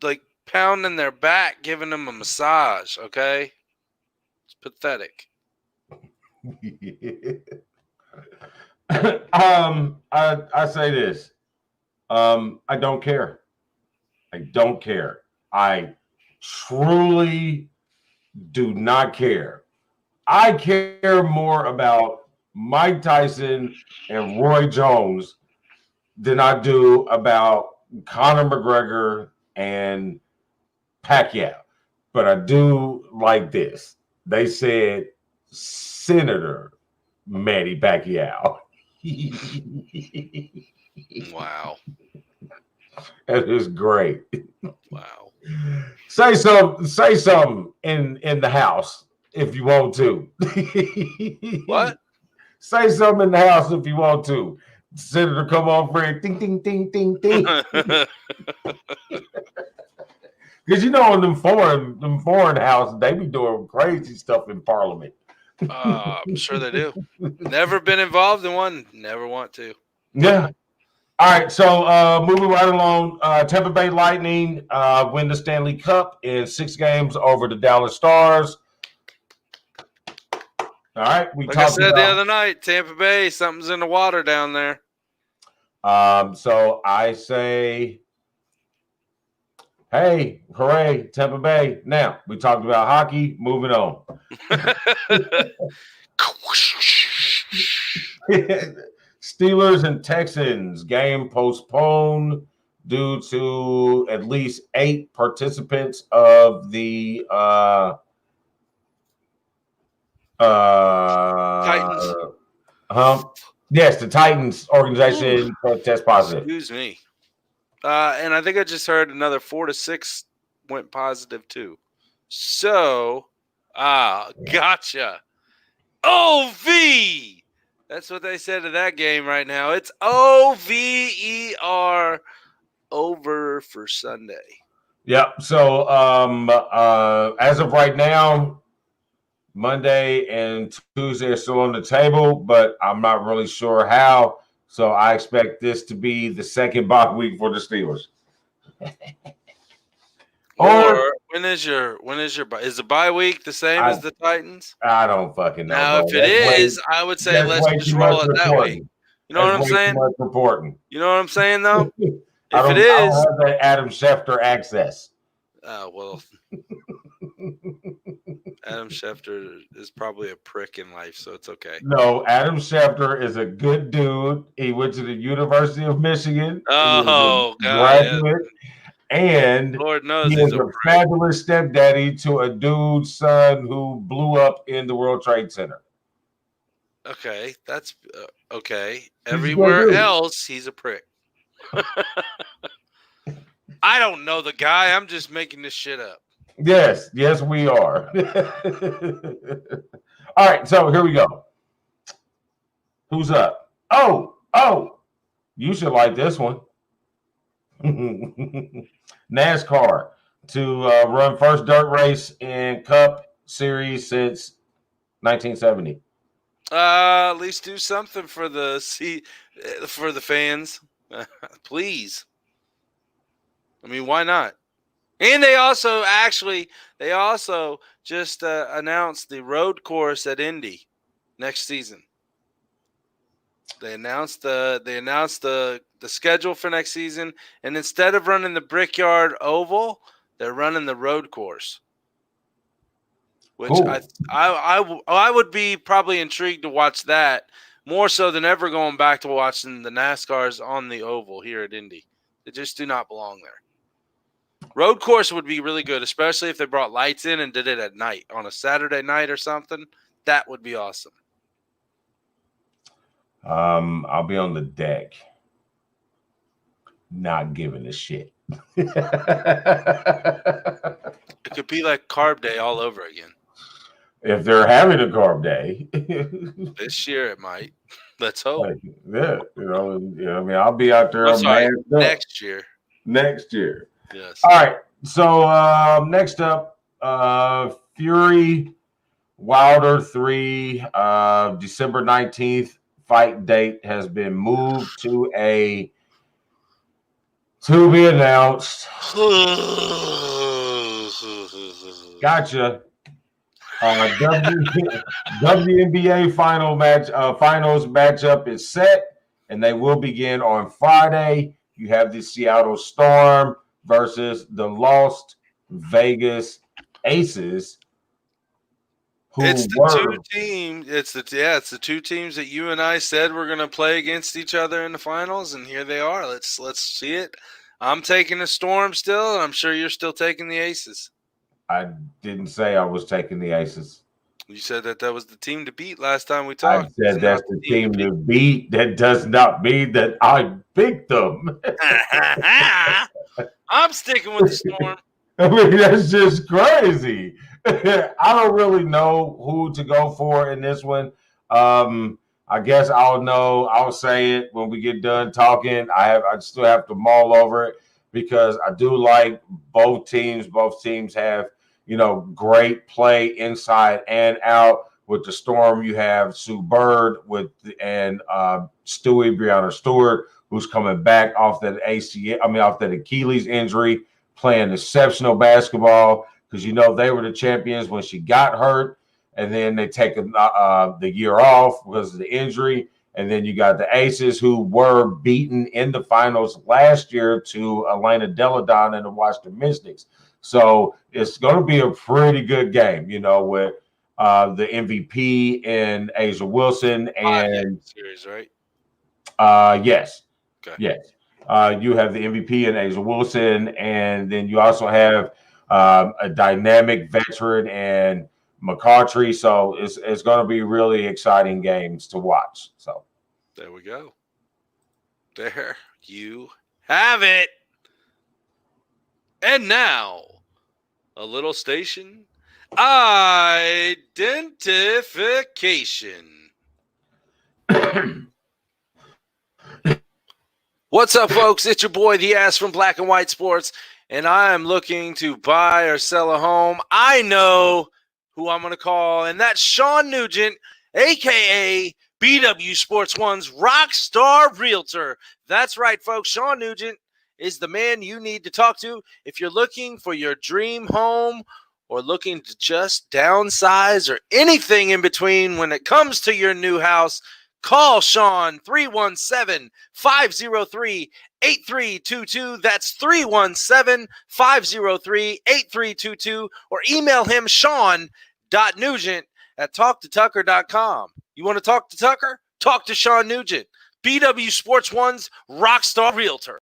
like pounding their back, giving them a massage. Okay, it's pathetic. I say this. I don't care. I don't care. I truly do not care. I care more about Mike Tyson and Roy Jones than I do about Conor McGregor and Pacquiao. But I do like this. They said Senator Manny Pacquiao. Wow. That is great. Wow. Say something in the house if you want to. What? Say something in the house if you want to. Senator, come on, Fred. Ding, ding, ding, ding, ding. Because you know, in them foreign houses, they be doing crazy stuff in Parliament. I'm sure they do. Never been involved in one. Never want to. Yeah. All right. So moving right along, Tampa Bay Lightning win the Stanley Cup in 6 games over the Dallas Stars. All right. Like I said the other night, Tampa Bay, something's in the water down there. So I say, hey, hooray, Tampa Bay. Now, we talked about hockey. Moving on. Steelers and Texans game postponed due to at least 8 participants of the Titans. Yes, the Titans organization test positive. Excuse me. And I think I just heard another 4 to 6 went positive too. So, gotcha. OV. That's what they said to that game right now. It's OVER, over for Sunday. Yep. So as of right now, Monday and Tuesday are still on the table, but I'm not really sure how. So I expect this to be the second bye week for the Steelers. Or when is your bye? Is the bye week the same as the Titans? I don't fucking know. Now, if it is, I would say let's just roll it that way. You know what I'm saying? Reporting. You know what I'm saying, though? If I it is, don't have that Adam Schefter access. Well, Adam Schefter is probably a prick in life, so it's okay. No, Adam Schefter is a good dude. He went to the University of Michigan. Oh, God. Yeah. And Lord knows he is a fabulous stepdaddy to a dude's son who blew up in the World Trade Center. Okay, that's okay. Everywhere else, he's a prick. I don't know the guy. I'm just making this shit up. Yes, we are. All right, so here we go. Who's up? Oh, you should like this one. NASCAR to run first dirt race in Cup series since 1970. At least do something for the fans, please. I mean, why not? And they also just announced the road course at Indy next season. They announced the schedule for next season, and instead of running the Brickyard Oval, they're running the road course. Which cool. I would be probably intrigued to watch that more so than ever going back to watching the NASCARs on the oval here at Indy. They just do not belong there. Road course would be really good, especially if they brought lights in and did it at night on a Saturday night or something. That would be awesome. I'll be on the deck, not giving a shit. It could be like Carb Day all over again. If they're having a Carb Day. This year it might. Let's hope. Yeah, I mean, I'll be out there. Next year. Next year. Yes. All right. So next up, Fury Wilder 3, December 19th. Fight date has been moved to be announced. Gotcha. WNBA finals matchup is set, and they will begin on Friday. You have the Seattle Storm versus the Las Vegas Aces. It's the two teams that you and I said we're going to play against each other in the finals, and here they are. Let's see it. I'm taking the Storm still, and I'm sure you're still taking the Aces. I didn't say I was taking the Aces. You said that was the team to beat last time we talked. I said that's the team to beat. That does not mean that I picked them. I'm sticking with the Storm. I mean, that's just crazy. I don't really know who to go for in this one. I guess I'll say it when we get done talking. I still have to mull over it because I do like both teams. Both teams have, great play inside and out. With the Storm, you have Sue Bird and Breanna Stewart, who's coming back off that Achilles injury, playing exceptional basketball. Because they were the champions when she got hurt, and then they take the year off because of the injury. And then you got the Aces, who were beaten in the finals last year to Elena Deladon and the Washington Mystics. So it's going to be a pretty good game, with the MVP and Asia Wilson and series, right? Yes, okay. Yes. You have the MVP and Asia Wilson, and then you also have a dynamic veteran and McCautry. So it's going to be really exciting games to watch. So there we go. There you have it. And now a little station identification. What's up, folks? It's your boy, the Ass from Black and White Sports. And I am looking to buy or sell a home. I know who I'm going to call, and that's Shawn Nugent, a.k.a. BWSPORTS1's Rockstar Realtor. That's right, folks. Shawn Nugent is the man you need to talk to if you're looking for your dream home or looking to just downsize or anything in between when it comes to your new house. Call Shawn 317-503-8322. That's 317-503-8322. Or email him shawn.nugent@talktotucker.com. You want to talk to Tucker? Talk to Shawn Nugent, BWSPORTS1's Rockstar Realtor.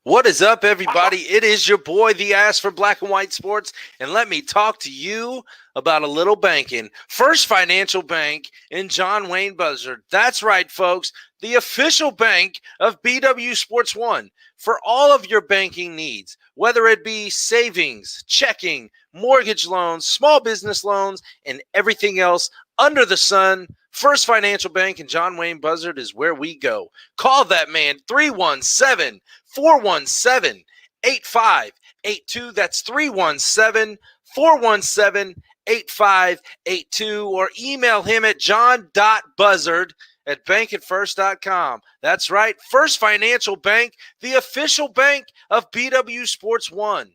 What is up, everybody? It is your boy, the Ass for Black and White Sports, and let me talk to you about a little banking. First Financial Bank in John Wayne Buzzard. That's right, folks. The official bank of BWSPORTS1 for all of your banking needs, whether it be savings, checking, mortgage loans, small business loans, and everything else under the sun. First Financial Bank in John Wayne Buzzard is where we go. Call that man, 317-417-8582. That's 317-417-8582. 417-8582 or email him at john.buzzard@bankatfirst.com. That's right, First Financial Bank, the official bank of BW Sports 1.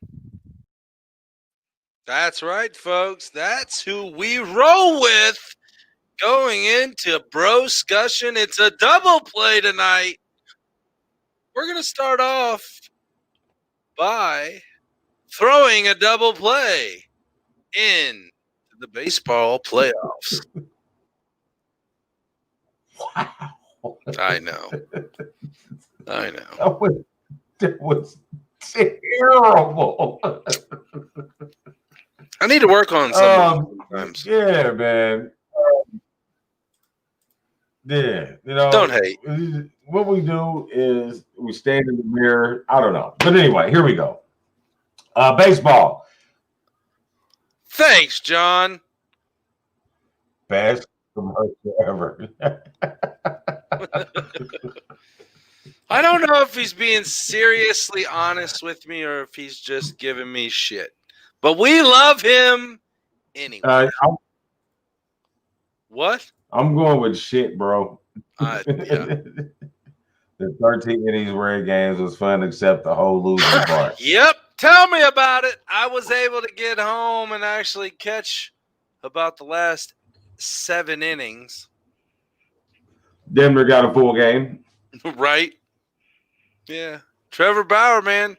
That's right, folks. That's who we roll with going into Broscussion. It's a double play tonight. We're going to start off by throwing a double play in the baseball playoffs. Wow. I know. That was terrible. I need to work on sometimes. Yeah, man. Yeah, Don't hate. What we do is we stand in the mirror. I don't know. But anyway, here we go. Baseball. Thanks, John. Best commercial ever. I don't know if he's being seriously honest with me or if he's just giving me shit. But we love him anyway. What? I'm going with shit, bro. Yeah. The 13 innings rare games was fun except the whole losing part. Yep. Tell me about it. I was able to get home and actually catch about the last 7 innings. Denver got a full game. Right? Yeah. Trevor Bauer, man,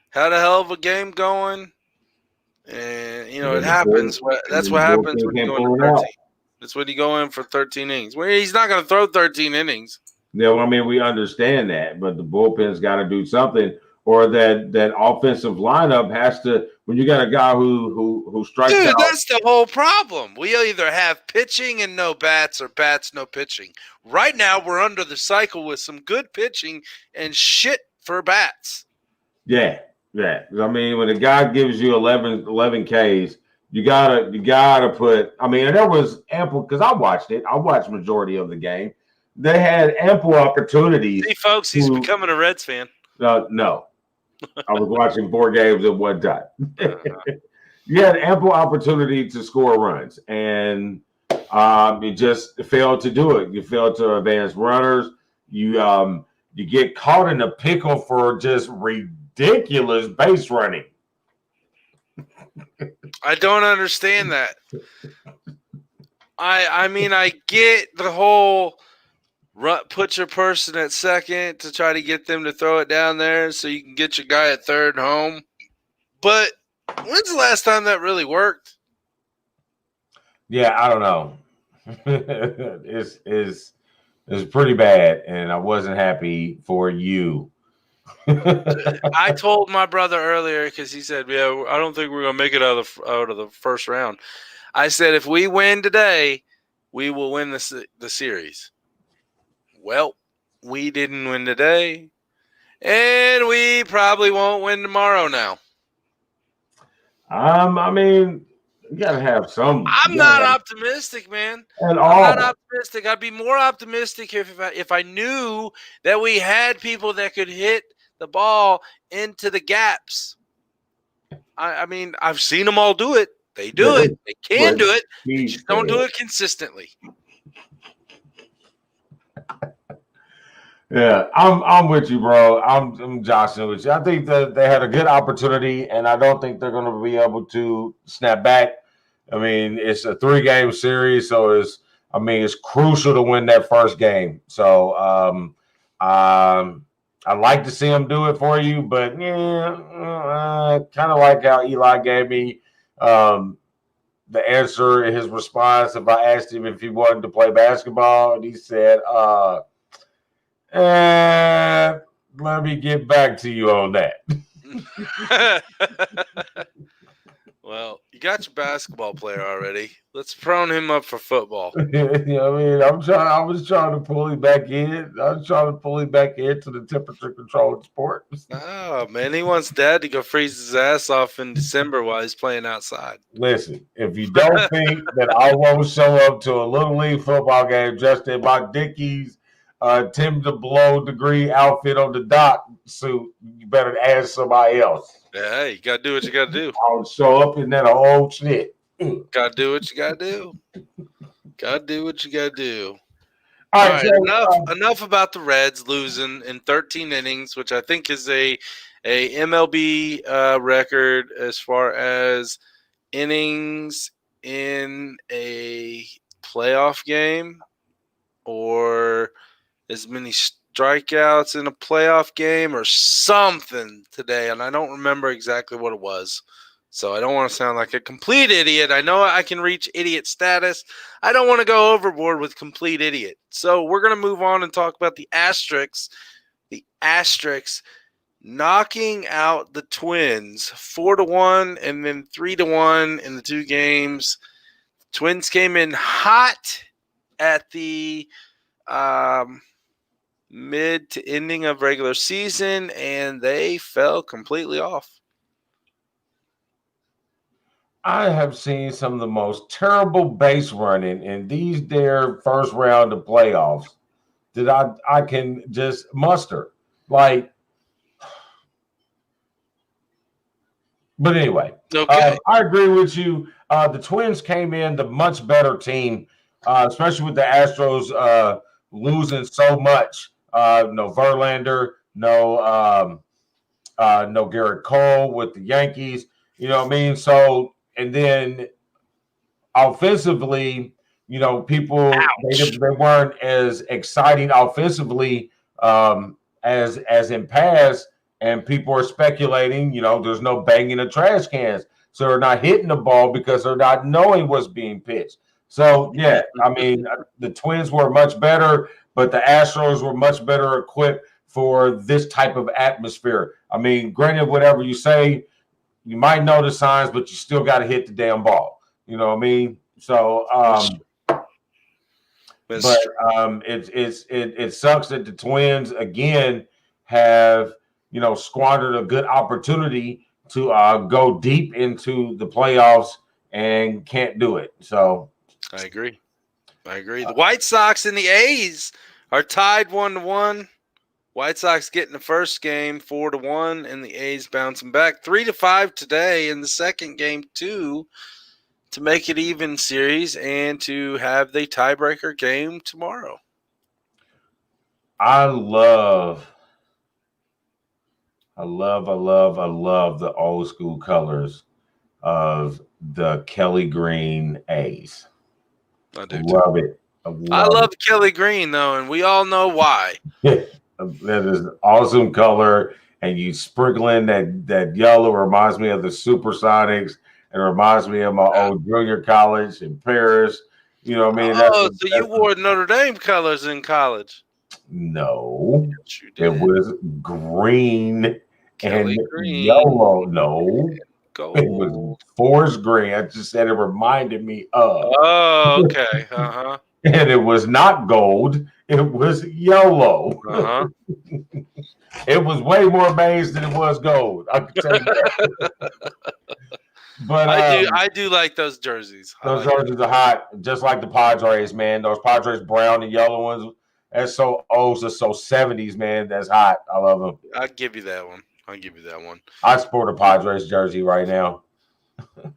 had a hell of a game going. And, it happens. That's what happens when you go into 13. That's when you go in for 13 innings. Well, he's not going to throw 13 innings. Yeah, well, I mean, we understand that, but the bullpen's got to do something, or that offensive lineup has to. When you got a guy who strikes out, that's the whole problem. We either have pitching and no bats, or bats no pitching. Right now, we're under the cycle with some good pitching and shit for bats. Yeah. I mean, when a guy gives you 11 Ks, you gotta put. I mean, and there was ample because I watched it. I watched majority of the game. They had ample opportunities. See, folks, he's becoming a Reds fan. No, I was watching 4 games at one time. You had ample opportunity to score runs, and you just failed to do it. You failed to advance runners. You get caught in a pickle for just ridiculous base running. I don't understand that. I mean, I get the whole put your person at second to try to get them to throw it down there so you can get your guy at third home. But when's the last time that really worked? Yeah, I don't know. It's pretty bad, and I wasn't happy for you. I told my brother earlier because he said, "Yeah, I don't think we're gonna make it out of the first round." I said, "If we win today, we will win the series." Well, we didn't win today, and we probably won't win tomorrow. Now, I mean, you gotta have some. I'm not optimistic, man. At all. I'm not optimistic. I'd be more optimistic if I knew that we had people that could hit the ball into the gaps. I mean, I've seen them all do it. They do it. They can do it. They just don't do it consistently. Yeah, I'm with you, bro. I'm joshing with you. I think that they had a good opportunity, and I don't think they're going to be able to snap back. I mean, it's a 3-game series, so it's crucial to win that first game. So, I'd like to see him do it for you, but kind of like how Eli gave me the answer, his response. If I asked him if he wanted to play basketball, and he said, let me get back to you on that. Well, you got your basketball player already. Let's prone him up for football. I mean, I was trying to pull him back in. I was trying to pull him back into the temperature-controlled sport. Oh, man, he wants Dad to go freeze his ass off in December while he's playing outside. Listen, if you don't think that I won't show up to a Little League football game dressed in my Dickies Tim DeBlow degree outfit on the dock suit, you better ask somebody else. Yeah, you got to do what you got to do. I'll show up in that old shit. Got to do what you got to do. Got to do what you got to do. All All right, right, so, enough about the Reds losing in 13 innings, which I think is a MLB record as far as innings in a playoff game, or as many strikeouts in a playoff game, or something today, and I don't remember exactly what it was. So I don't want to sound like a complete idiot. I know I can reach idiot status. I don't want to go overboard with complete idiot. So we're going to move on and talk about the Asterix. The Asterix knocking out the Twins 4-1 and then 3-1 in the two games. Twins came in hot at the mid to ending of regular season, and they fell completely off. I have seen some of the most terrible base running in these their first round of playoffs that I can just muster. Like, but anyway, okay. I agree with you. The Twins came in the much better team, especially with the Astros losing so much. No Verlander, no Garrett Cole with the Yankees. You know what I mean? So, and then offensively, people they weren't as exciting offensively as in past, and people are speculating. There's no banging of trash cans, so they're not hitting the ball because they're not knowing what's being pitched. So yeah, I mean the Twins were much better, but the Astros were much better equipped for this type of atmosphere. I mean, granted, whatever you say, you might know the signs, but you still got to hit the damn ball. You know what I mean? So, it sucks that the Twins again have squandered a good opportunity to go deep into the playoffs and can't do it. So, I agree. The White Sox and the A's are tied 1-1. White Sox getting the first game 4-1, and the A's bouncing back 3-5 today in the second game too, to make it even series and to have the tiebreaker game tomorrow. I love the old school colors of the Kelly Green A's. I do love too. it. I love Kelly Green though, and we all know why. That is an awesome color, and you sprinkle in that yellow. Reminds me of the Supersonics. It reminds me of my old junior college in Paris. You know what I mean? So you wore Notre Dame colors in college? No, yes, you did. It was green Kelly and Green. yellow. No, gold. It was forest green. I just said it reminded me of. Oh, okay. And it was not gold. It was yellow. It was way more maize than it was gold. I can tell you that. But I do like those jerseys. Those jerseys are hot, just like the Padres, man. Those Padres brown and yellow ones. That's so old, that's so 70s, man. That's hot. I love them. I'll give you that one. I sport a Padres jersey right now.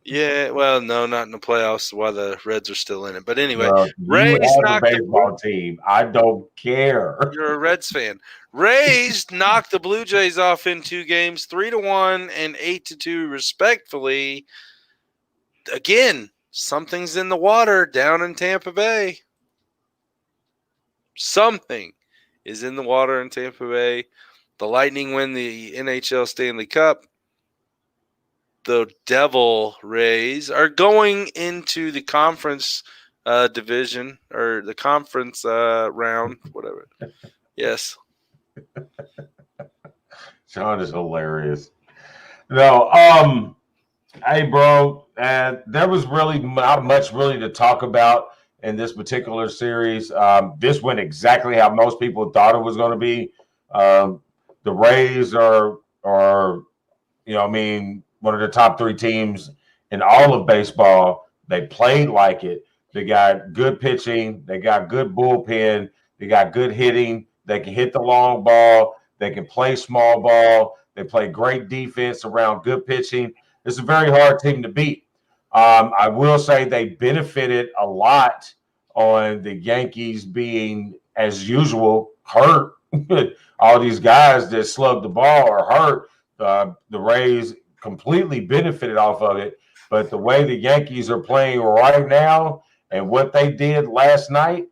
Yeah, well, no, not in the playoffs while the Reds are still in it. But anyway, Rays knocked the baseball team. I don't care. You're a Reds fan. Rays knocked the Blue Jays off in 2 games, 3-1 and 8-2, respectfully. Again, something's in the water down in Tampa Bay. Something is in the water in Tampa Bay. The Lightning win the NHL Stanley Cup. The Devil Rays are going into the conference division, or the conference round, whatever. Yes. Shawn is hilarious. No, hey, bro, there was really not much really to talk about in this particular series. This went exactly how most people thought it was going to be. The Rays are one of the top 3 teams in all of baseball. They played like it. They got good pitching. They got good bullpen. They got good hitting. They can hit the long ball. They can play small ball. They play great defense around good pitching. It's a very hard team to beat. I will say they benefited a lot on the Yankees being, as usual, hurt. All these guys that slug the ball are hurt. The Rays completely benefited off of it. But the way the Yankees are playing right now and what they did last night,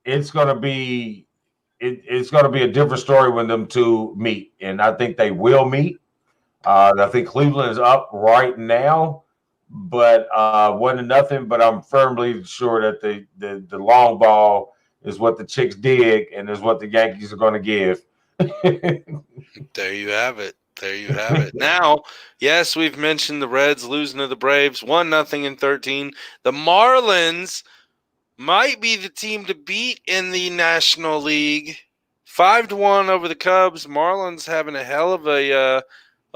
it's going to be it's going to be a different story when them two meet, and I think they will meet. I think Cleveland is up right now, but 1-0. But I'm firmly sure that the long ball is what the Chicks dig, and is what the Yankees are going to give. There you have it. There you have it. Now, yes, we've mentioned the Reds losing to the Braves, 1-0 in 13. The Marlins might be the team to beat in the National League. 5-1 over the Cubs. Marlins having a hell of a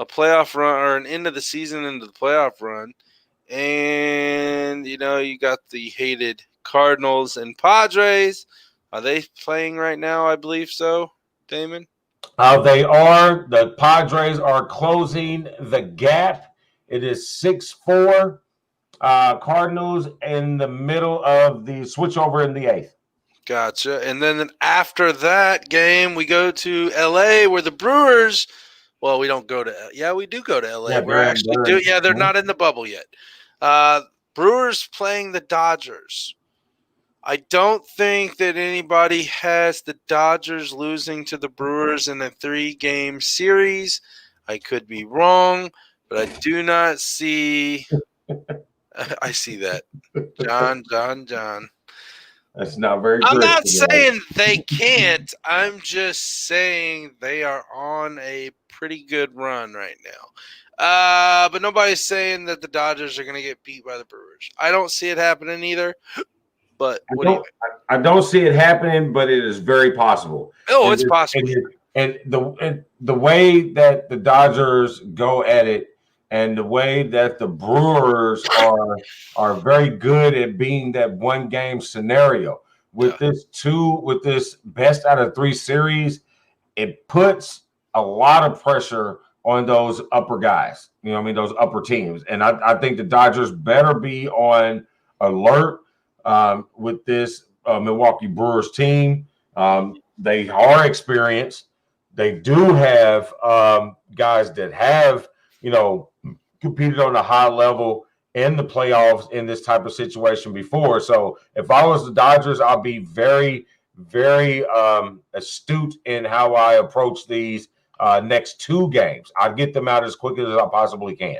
playoff run, or an end of the season into the playoff run. And, you got the hated Cardinals and Padres. Are they playing right now? I believe so, Damon. They are. The Padres are closing the gap. It is 6-4. Cardinals in the middle of the switchover in the 8th. Gotcha. And then after that game, we go to L.A. where the Brewers – well, we don't go to – yeah, we do go to L.A. Yeah, they're not in the bubble yet. Brewers playing the Dodgers. I don't think that anybody has the Dodgers losing to the Brewers in a 3-game series. I could be wrong, but I do not see – I see that. John. That's not very I'm good. not saying they can't. I'm just saying they are on a pretty good run right now. But nobody's saying that the Dodgers are going to get beat by the Brewers. I don't see it happening either. But I don't see it happening, but it is very possible. Oh, it's possible. And the way that the Dodgers go at it, and the way that the Brewers are very good at being that 1-game scenario with this best out of 3 series, it puts a lot of pressure on those upper guys. Those upper teams. And I think the Dodgers better be on alert with this Milwaukee Brewers team. They are experienced. They do have guys that have, competed on a high level in the playoffs in this type of situation before. So if I was the Dodgers, I'll be very, very astute in how I approach these next 2 games. I'll get them out as quickly as I possibly can.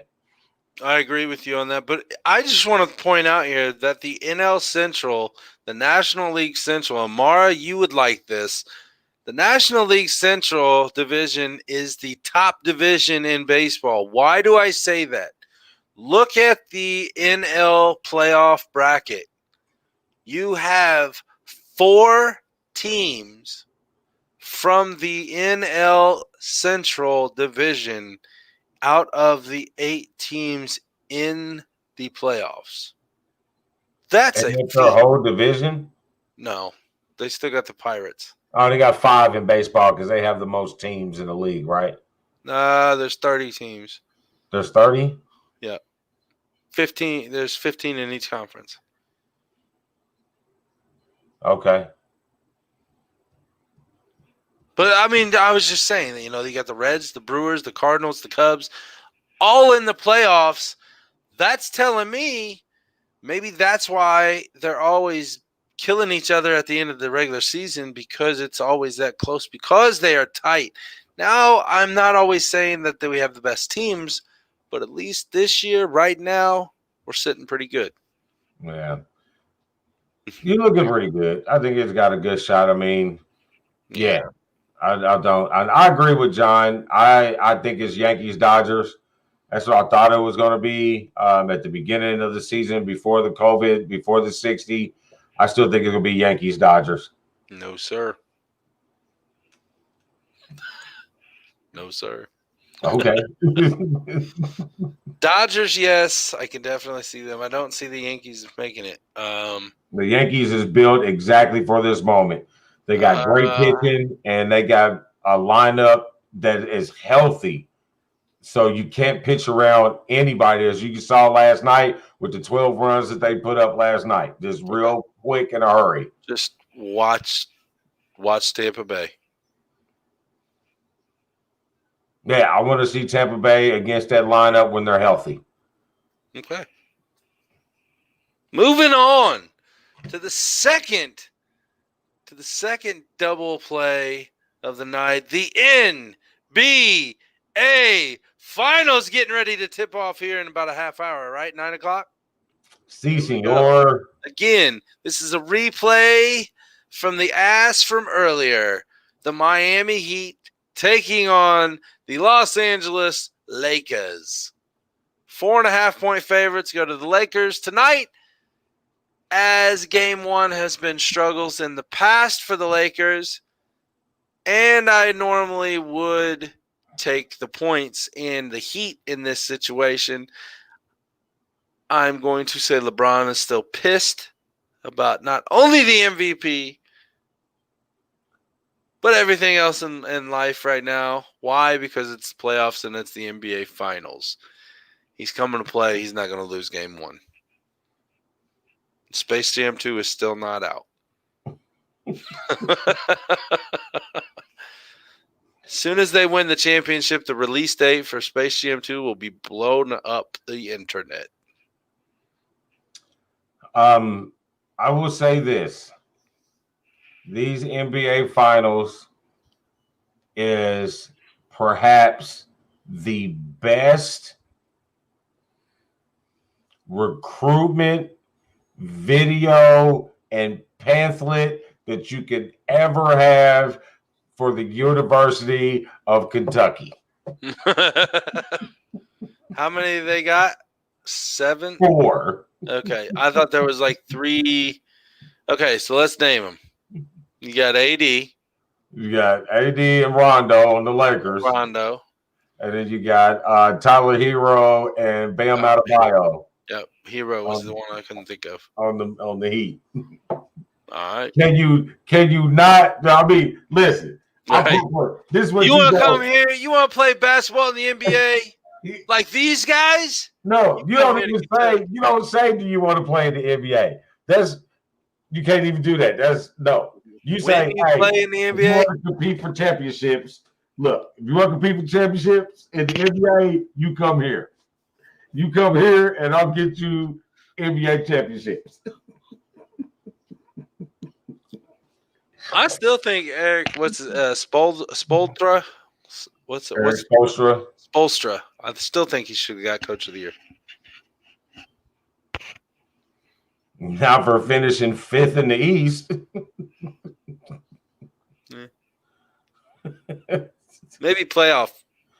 I agree with you on that. But I just want to point out here that the NL Central, the National League Central, Amara, you would like this. The National League Central division is the top division in baseball. Why do I say that? Look at the NL playoff bracket. You have 4 teams from the NL Central division out of the 8 teams in the playoffs. That's a whole division? No, they still got the Pirates. Oh, they got 5 in baseball because they have the most teams in the league, right? There's 30 teams. There's 30? Yeah. 15. There's 15 in each conference. Okay. But, I was just saying that, you got the Reds, the Brewers, the Cardinals, the Cubs, all in the playoffs. That's telling me maybe that's why they're always killing each other at the end of the regular season, because it's always that close, because they are tight. Now, I'm not always saying that we have the best teams, but at least this year, right now, we're sitting pretty good. Yeah. You're looking pretty good. I think it's got a good shot. Yeah. I agree with John. I think it's Yankees-Dodgers. That's what I thought it was going to be at the beginning of the season, before the COVID, before the 60. I still think it's going to be Yankees-Dodgers. No, sir. No, sir. Okay. Dodgers, yes. I can definitely see them. I don't see the Yankees making it. The Yankees is built exactly for this moment. They got great pitching, and they got a lineup that is healthy. So you can't pitch around anybody, as you saw last night with the 12 runs that they put up last night, just real quick in a hurry. Just watch Tampa Bay. Yeah, I want to see Tampa Bay against that lineup when they're healthy. Okay. Moving on to the second double play of the night. The NBA Finals getting ready to tip off here in about a half hour, right? 9 o'clock? Si, senor. Again, this is a replay from the ass from earlier. The Miami Heat taking on the Los Angeles Lakers. 4.5-point favorites go to the Lakers tonight, as game one has been struggles in the past for the Lakers. And I normally would take the points in the Heat in this situation. I'm going to say LeBron is still pissed about not only the MVP, but everything else in life right now. Why? Because it's playoffs and it's the NBA Finals. He's coming to play. He's not going to lose game one. Space Jam 2 is still not out. As soon as they win the championship, the release date for Space Jam 2 will be blown up the internet. I will say this. These NBA Finals is perhaps the best recruitment video and pamphlet that you could ever have for the University of Kentucky. How many they got? 7? 4. Okay. I thought there was like 3. Okay, so let's name them. You got AD. You got AD and Rondo on the Lakers. Rondo. And then you got Tyler Hero and Bam Adebayo. Yep, Hero was the one I couldn't think of. On the Heat. All right. Can you not? I mean, listen. Right. This is what you want to come here? You want to play basketball in the NBA like these guys? No, you don't even say. You don't say. Do you want to play in the NBA? You can't even do that. No. You say, hey, play in the NBA? If you want to compete for championships, look, if you want to compete for championships in the NBA, you come here. You come here, and I'll get you NBA championships. I still think Eric, Spoelstra? Eric Spoelstra? Spoelstra. I still think he should have got Coach of the Year. Now for finishing 5th in the East. Maybe playoff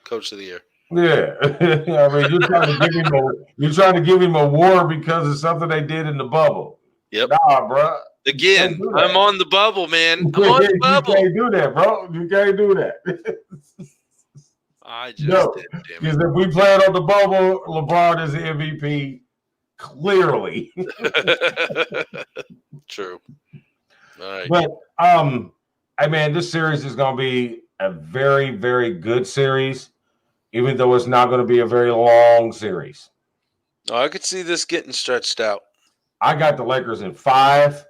Coach of the Year. Yeah. I mean, you're trying to give him a war because of something they did in the bubble. Yep. Nah, bro. Again, I'm on the bubble, man. I'm on the bubble. You can't do that, bro. You can't do that. I just did. Because if we played on the bubble, LeBron is the MVP. Clearly. True. All right. But this series is going to be a very, very good series, even though it's not going to be a very long series. Oh, I could see this getting stretched out. I got the Lakers in 5.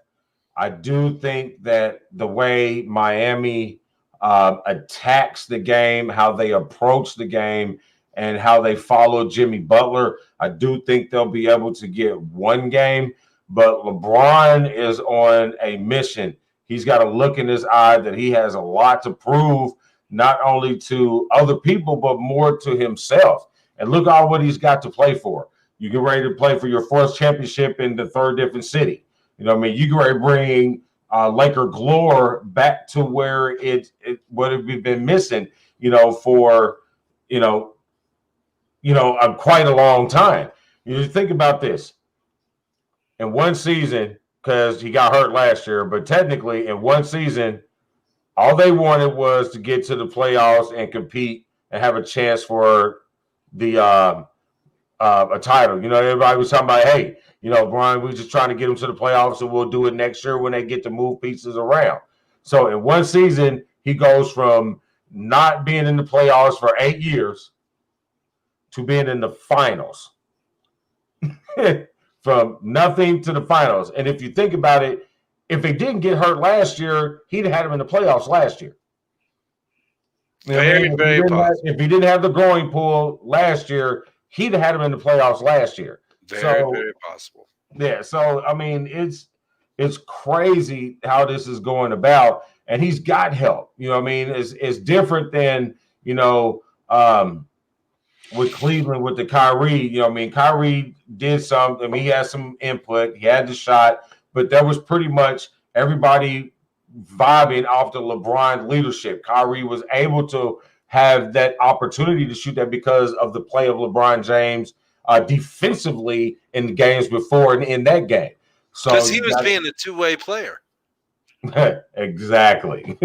I do think that the way Miami attacks the game, how they approach the game, and how they follow Jimmy Butler, I do think they'll be able to get one game. But LeBron is on a mission. He's got a look in his eye that he has a lot to prove, not only to other people, but more to himself. And look at what he's got to play for. You get ready to play for your 4th championship in the 3rd different city. You know what I mean? You get ready to bring Laker glory back to where it would have been missing, for quite a long time. You think about this. In one season, because he got hurt last year, but technically in one season, all they wanted was to get to the playoffs and compete and have a chance for the a title. Everybody was talking about, hey, Brian, we're just trying to get them to the playoffs, and we'll do it next year when they get to move pieces around. So in one season, he goes from, not being in the playoffs for 8 years to being in the finals. From nothing to the finals. And if you think about it, if he didn't get hurt last year, he'd have had him in the playoffs last year. Very, very possible. If he didn't have the growing pull last year, he'd have had him in the playoffs last year. Very possible. Yeah, so I mean, it's crazy how this is going about, and he's got help. You know what I mean? It's different than, you know, with Cleveland with the Kyrie. You know what I mean? Kyrie did something. I mean, he had some input. He had the shot, but that was pretty much everybody vibing off the LeBron leadership. Kyrie was able to have that opportunity to shoot that because of the play of LeBron James defensively in the games before and in that game. So because he was being a two-way player. Exactly.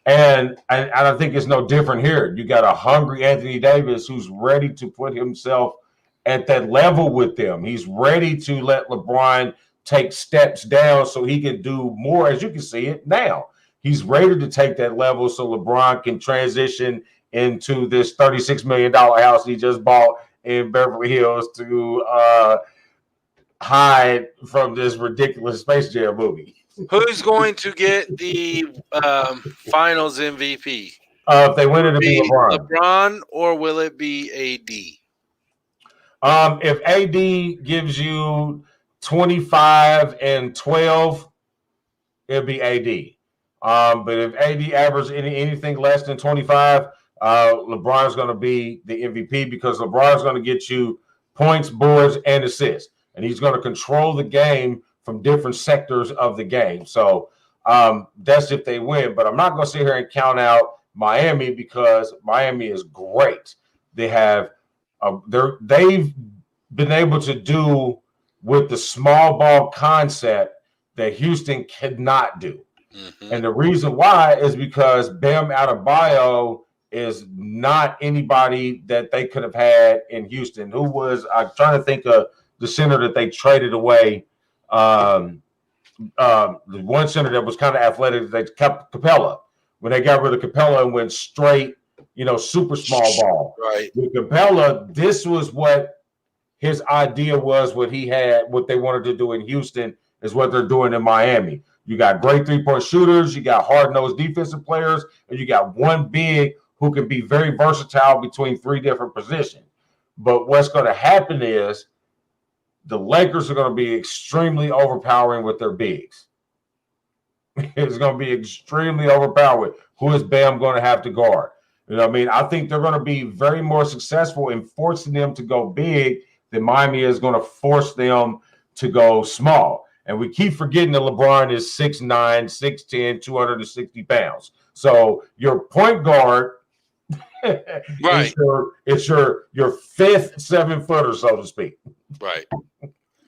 And I think it's no different here. You got a hungry Anthony Davis who's ready to put himself at that level with them. He's ready to let LeBron take steps down so he can do more, as you can see it now. He's ready to take that level so LeBron can transition into this $36 million house he just bought in Beverly Hills to hide from this ridiculous Space Jam movie. Who's going to get the finals MVP? If they win it, it'll be LeBron. LeBron, or will it be AD? If AD gives you 25 and 12, it'll be AD. But if AD averages anything less than 25, LeBron's going to be the MVP because LeBron's going to get you points, boards, and assists. And he's going to control the game from different sectors of the game. So that's if they win. But I'm not going to sit here and count out Miami because Miami is great. They have they've been able to do with the small ball concept that Houston cannot do. Mm-hmm. And the reason why is because Bam Adebayo is not anybody that they could have had in Houston. Who was, I'm trying to think of the center that they traded away. The one center that was kind of athletic, they kept Capella. When they got rid of Capella and went straight, super small ball. Right. With Capella, this was what his idea was, what he had, what they wanted to do in Houston is what they're doing in Miami. You got great three-point shooters, you got hard-nosed defensive players, and you got one big who can be very versatile between three different positions. But what's going to happen is the Lakers are going to be extremely overpowering with their bigs. It's going to be extremely overpowering. Who is Bam going to have to guard? You know what I mean? I think they're going to be very more successful in forcing them to go big than Miami is going to force them to go small. And we keep forgetting that LeBron is 6'9", 6'10", 260 pounds. So your point guard right. it's your fifth 7-footer, so to speak. Right.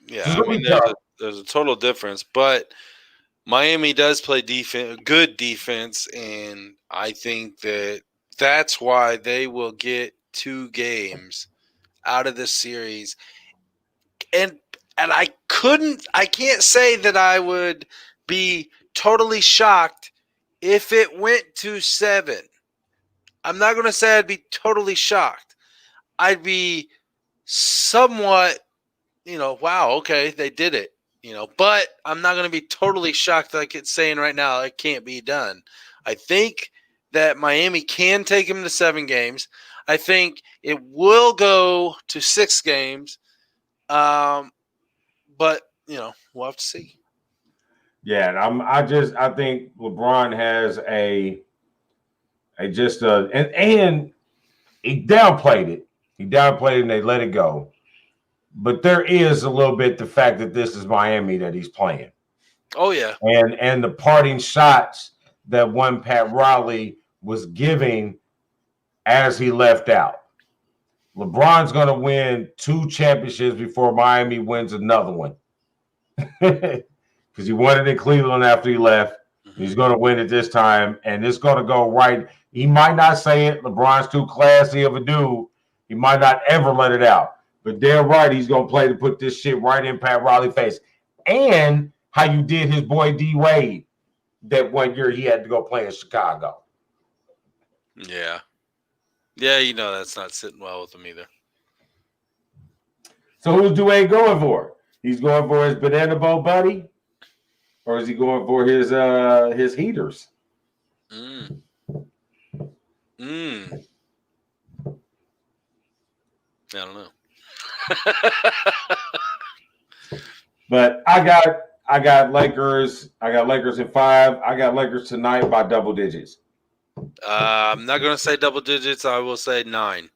Yeah, I mean, there's a total difference, but Miami does play good defense, and I think that's why they will get 2 games out of this series. And I can't say that I would be totally shocked if it went to 7. I'm not going to say I'd be totally shocked. I'd be somewhat, wow, okay, they did it, but I'm not going to be totally shocked like it's saying right now it can't be done. I think that Miami can take him to 7 games. I think it will go to 6 games. But we'll have to see. Yeah, and I think LeBron has and he downplayed it. He downplayed it and they let it go. But there is a little bit the fact that this is Miami that he's playing. Oh yeah. And the parting shots that one Pat Riley was giving as he left out. LeBron's going to win 2 championships before Miami wins another one. Because he won it in Cleveland after he left. He's going to win it this time, and it's going to go right. He might not say it. LeBron's too classy of a dude. He might not ever let it out. But damn right, he's going to play to put this shit right in Pat Riley's face. And how you did his boy D. Wade that one year he had to go play in Chicago. Yeah. Yeah, you know that's not sitting well with him either. So who's Dwayne going for? He's going for his banana boat buddy, or is he going for his heaters? I don't know. But I got Lakers. I got Lakers in 5. I got Lakers tonight by double digits. I'm not going to say double digits. I will say 9.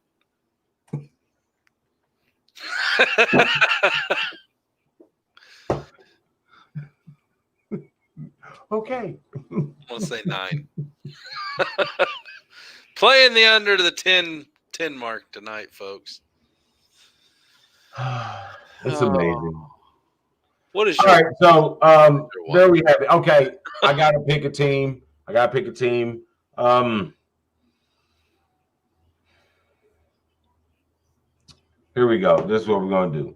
Okay. I'll say 9. Playing the under the 10 mark tonight, folks. It's amazing. What is all right? So there we have it. Okay, I got to pick a team. Here we go. This is what we're going to do.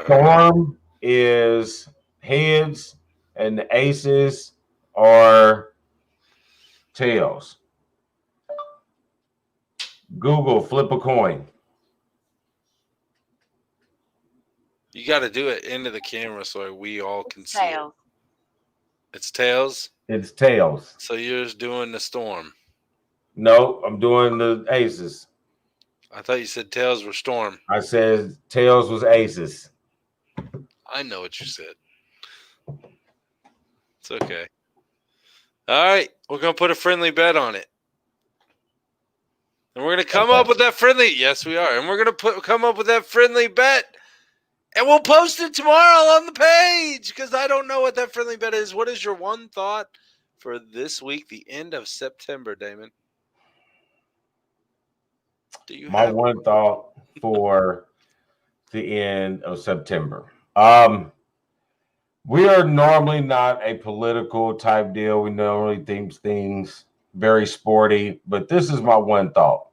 Storm is heads, and the aces are tails. Google, flip a coin. You got to do it into the camera so we all can see it. Tails. It's tails? It's tails. So you're just doing the storm. No, I'm doing the aces. I thought you said tails were storm. I said tails was aces. I know what you said. It's okay. All right. We're going to put a friendly bet on it. And we're going to come up with that friendly. Yes, we are. And we're going to come up with that friendly bet. And we'll post it tomorrow on the page because I don't know what that friendly bet is. What is your one thought for this week, the end of September, Damon? Do you My have one thought for the end of September. We are normally not a political type deal. We normally think things very sporty, but this is my one thought.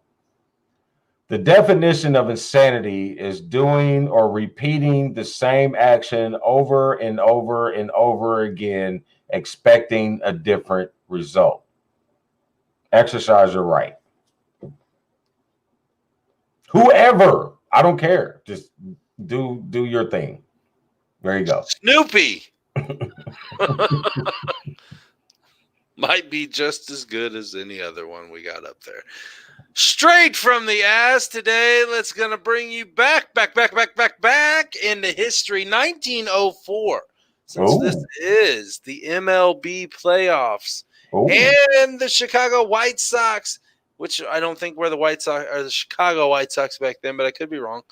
The definition of insanity is doing or repeating the same action over and over and over again, expecting a different result. Exercise your right. Whoever, I don't care. Just do your thing. There you go. Snoopy might be just as good as any other one we got up there. Straight from the ass today, let's gonna bring you back into history. 1904, since this is the MLB playoffs, and the Chicago White Sox, which I don't think were the White Sox or the Chicago White Sox back then, but I could be wrong.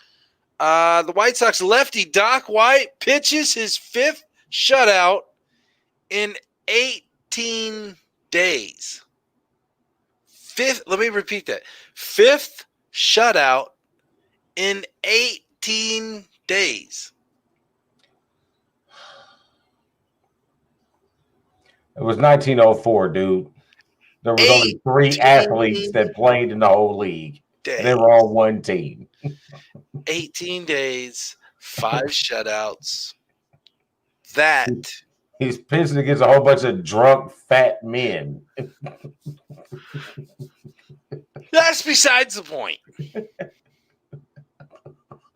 The White Sox lefty Doc White pitches his 5th shutout in 18 days. Let me repeat that. 5th shutout in 18 days. It was 1904, dude. There was only 3 athletes that played in the whole league. They were all one team. 18 days, 5 shutouts. That he's pitching against a whole bunch of drunk, fat men. That's besides the point.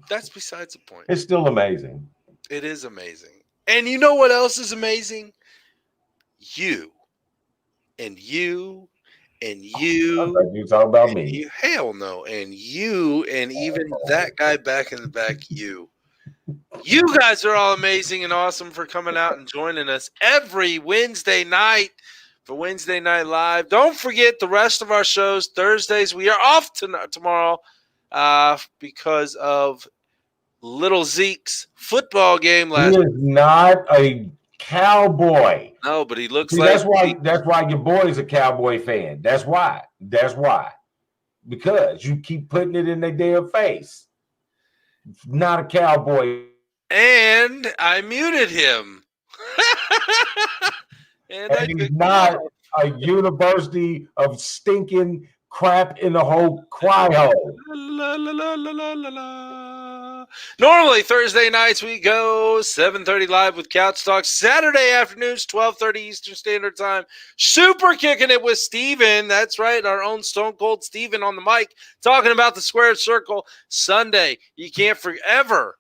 That's besides the point. It's still amazing. It is amazing. And you know what else is amazing? You. And you. And you. You talking about me. You, hell no. And you. And even that guy back in the back, you. You guys are all amazing and awesome for coming out and joining us every Wednesday night for Wednesday Night Live. Don't forget the rest of our shows. Thursdays, we are off tomorrow because of little Zeke's football game last week. He is not a cowboy. No, but he looks like that's why your boy's a cowboy fan. That's why. Because you keep putting it in their damn face. Not a cowboy. And I muted him. and he's not a university of stinking crap in the whole cry hole. La, la, la, la, la, la, la. Normally, Thursday nights, we go 7:30 live with Couch Talk. Saturday afternoons, 12:30 Eastern Standard Time. Super kicking it with Steven. That's right, our own Stone Cold Steven on the mic, talking about the squared circle. Sunday, you can't ever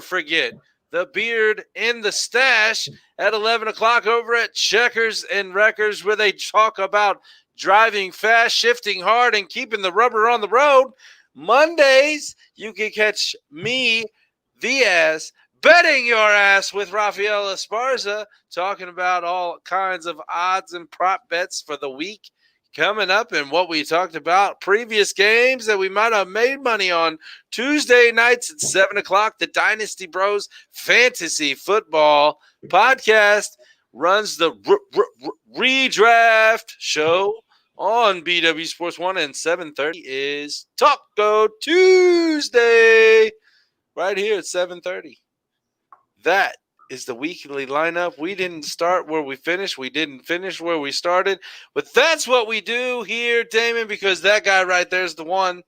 forget the beard in the stash at 11 o'clock over at Checkers and Wreckers, where they talk about driving fast, shifting hard, and keeping the rubber on the road. Mondays, you can catch me, the ass, betting your ass with Rafael Esparza, talking about all kinds of odds and prop bets for the week coming up and what we talked about, previous games that we might have made money on. Tuesday nights at 7 o'clock, the Dynasty Bros Fantasy Football Podcast runs the redraft show on BW Sports 1, and 7:30 is Taco Tuesday right here at 7:30. That is the weekly lineup. We didn't start where we finished. We didn't finish where we started. But that's what we do here, Damon, because that guy right there is the one.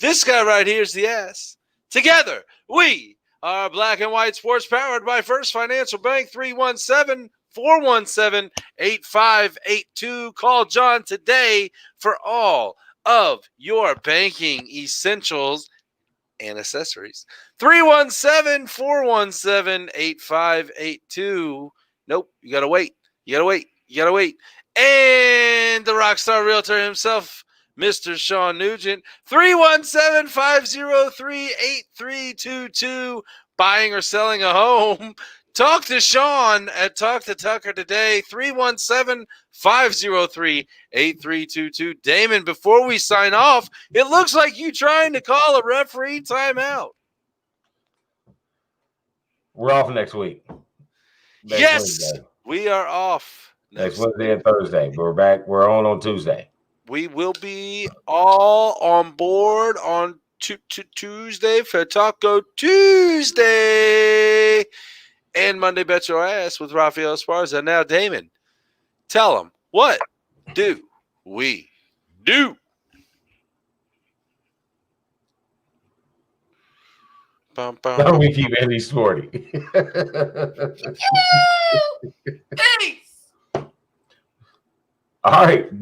This guy right here is the ass. Together, we are Black and White Sports, powered by First Financial Bank. 317-417-8582. Call John today for all of your banking essentials and accessories. 317-417-8582. Nope, you gotta wait. And the Rockstar Realtor himself, Mr. Shawn Nugent. 317-503-8322. Buying or selling a home. Talk to Shawn at Talk to Tucker today. 317-503-8322. Damon, before we sign off, it looks like you trying to call a referee timeout. We're off next week. Yes, Wednesday. we are off Next Wednesday and Thursday. We're back. We're on Tuesday. We will be all on board on Tuesday for Taco Tuesday. And Monday Bet Your Ass with Rafael Esparza. Now, Damon, tell them, what do we do? How do we keep Andy sporty? Peace! All right.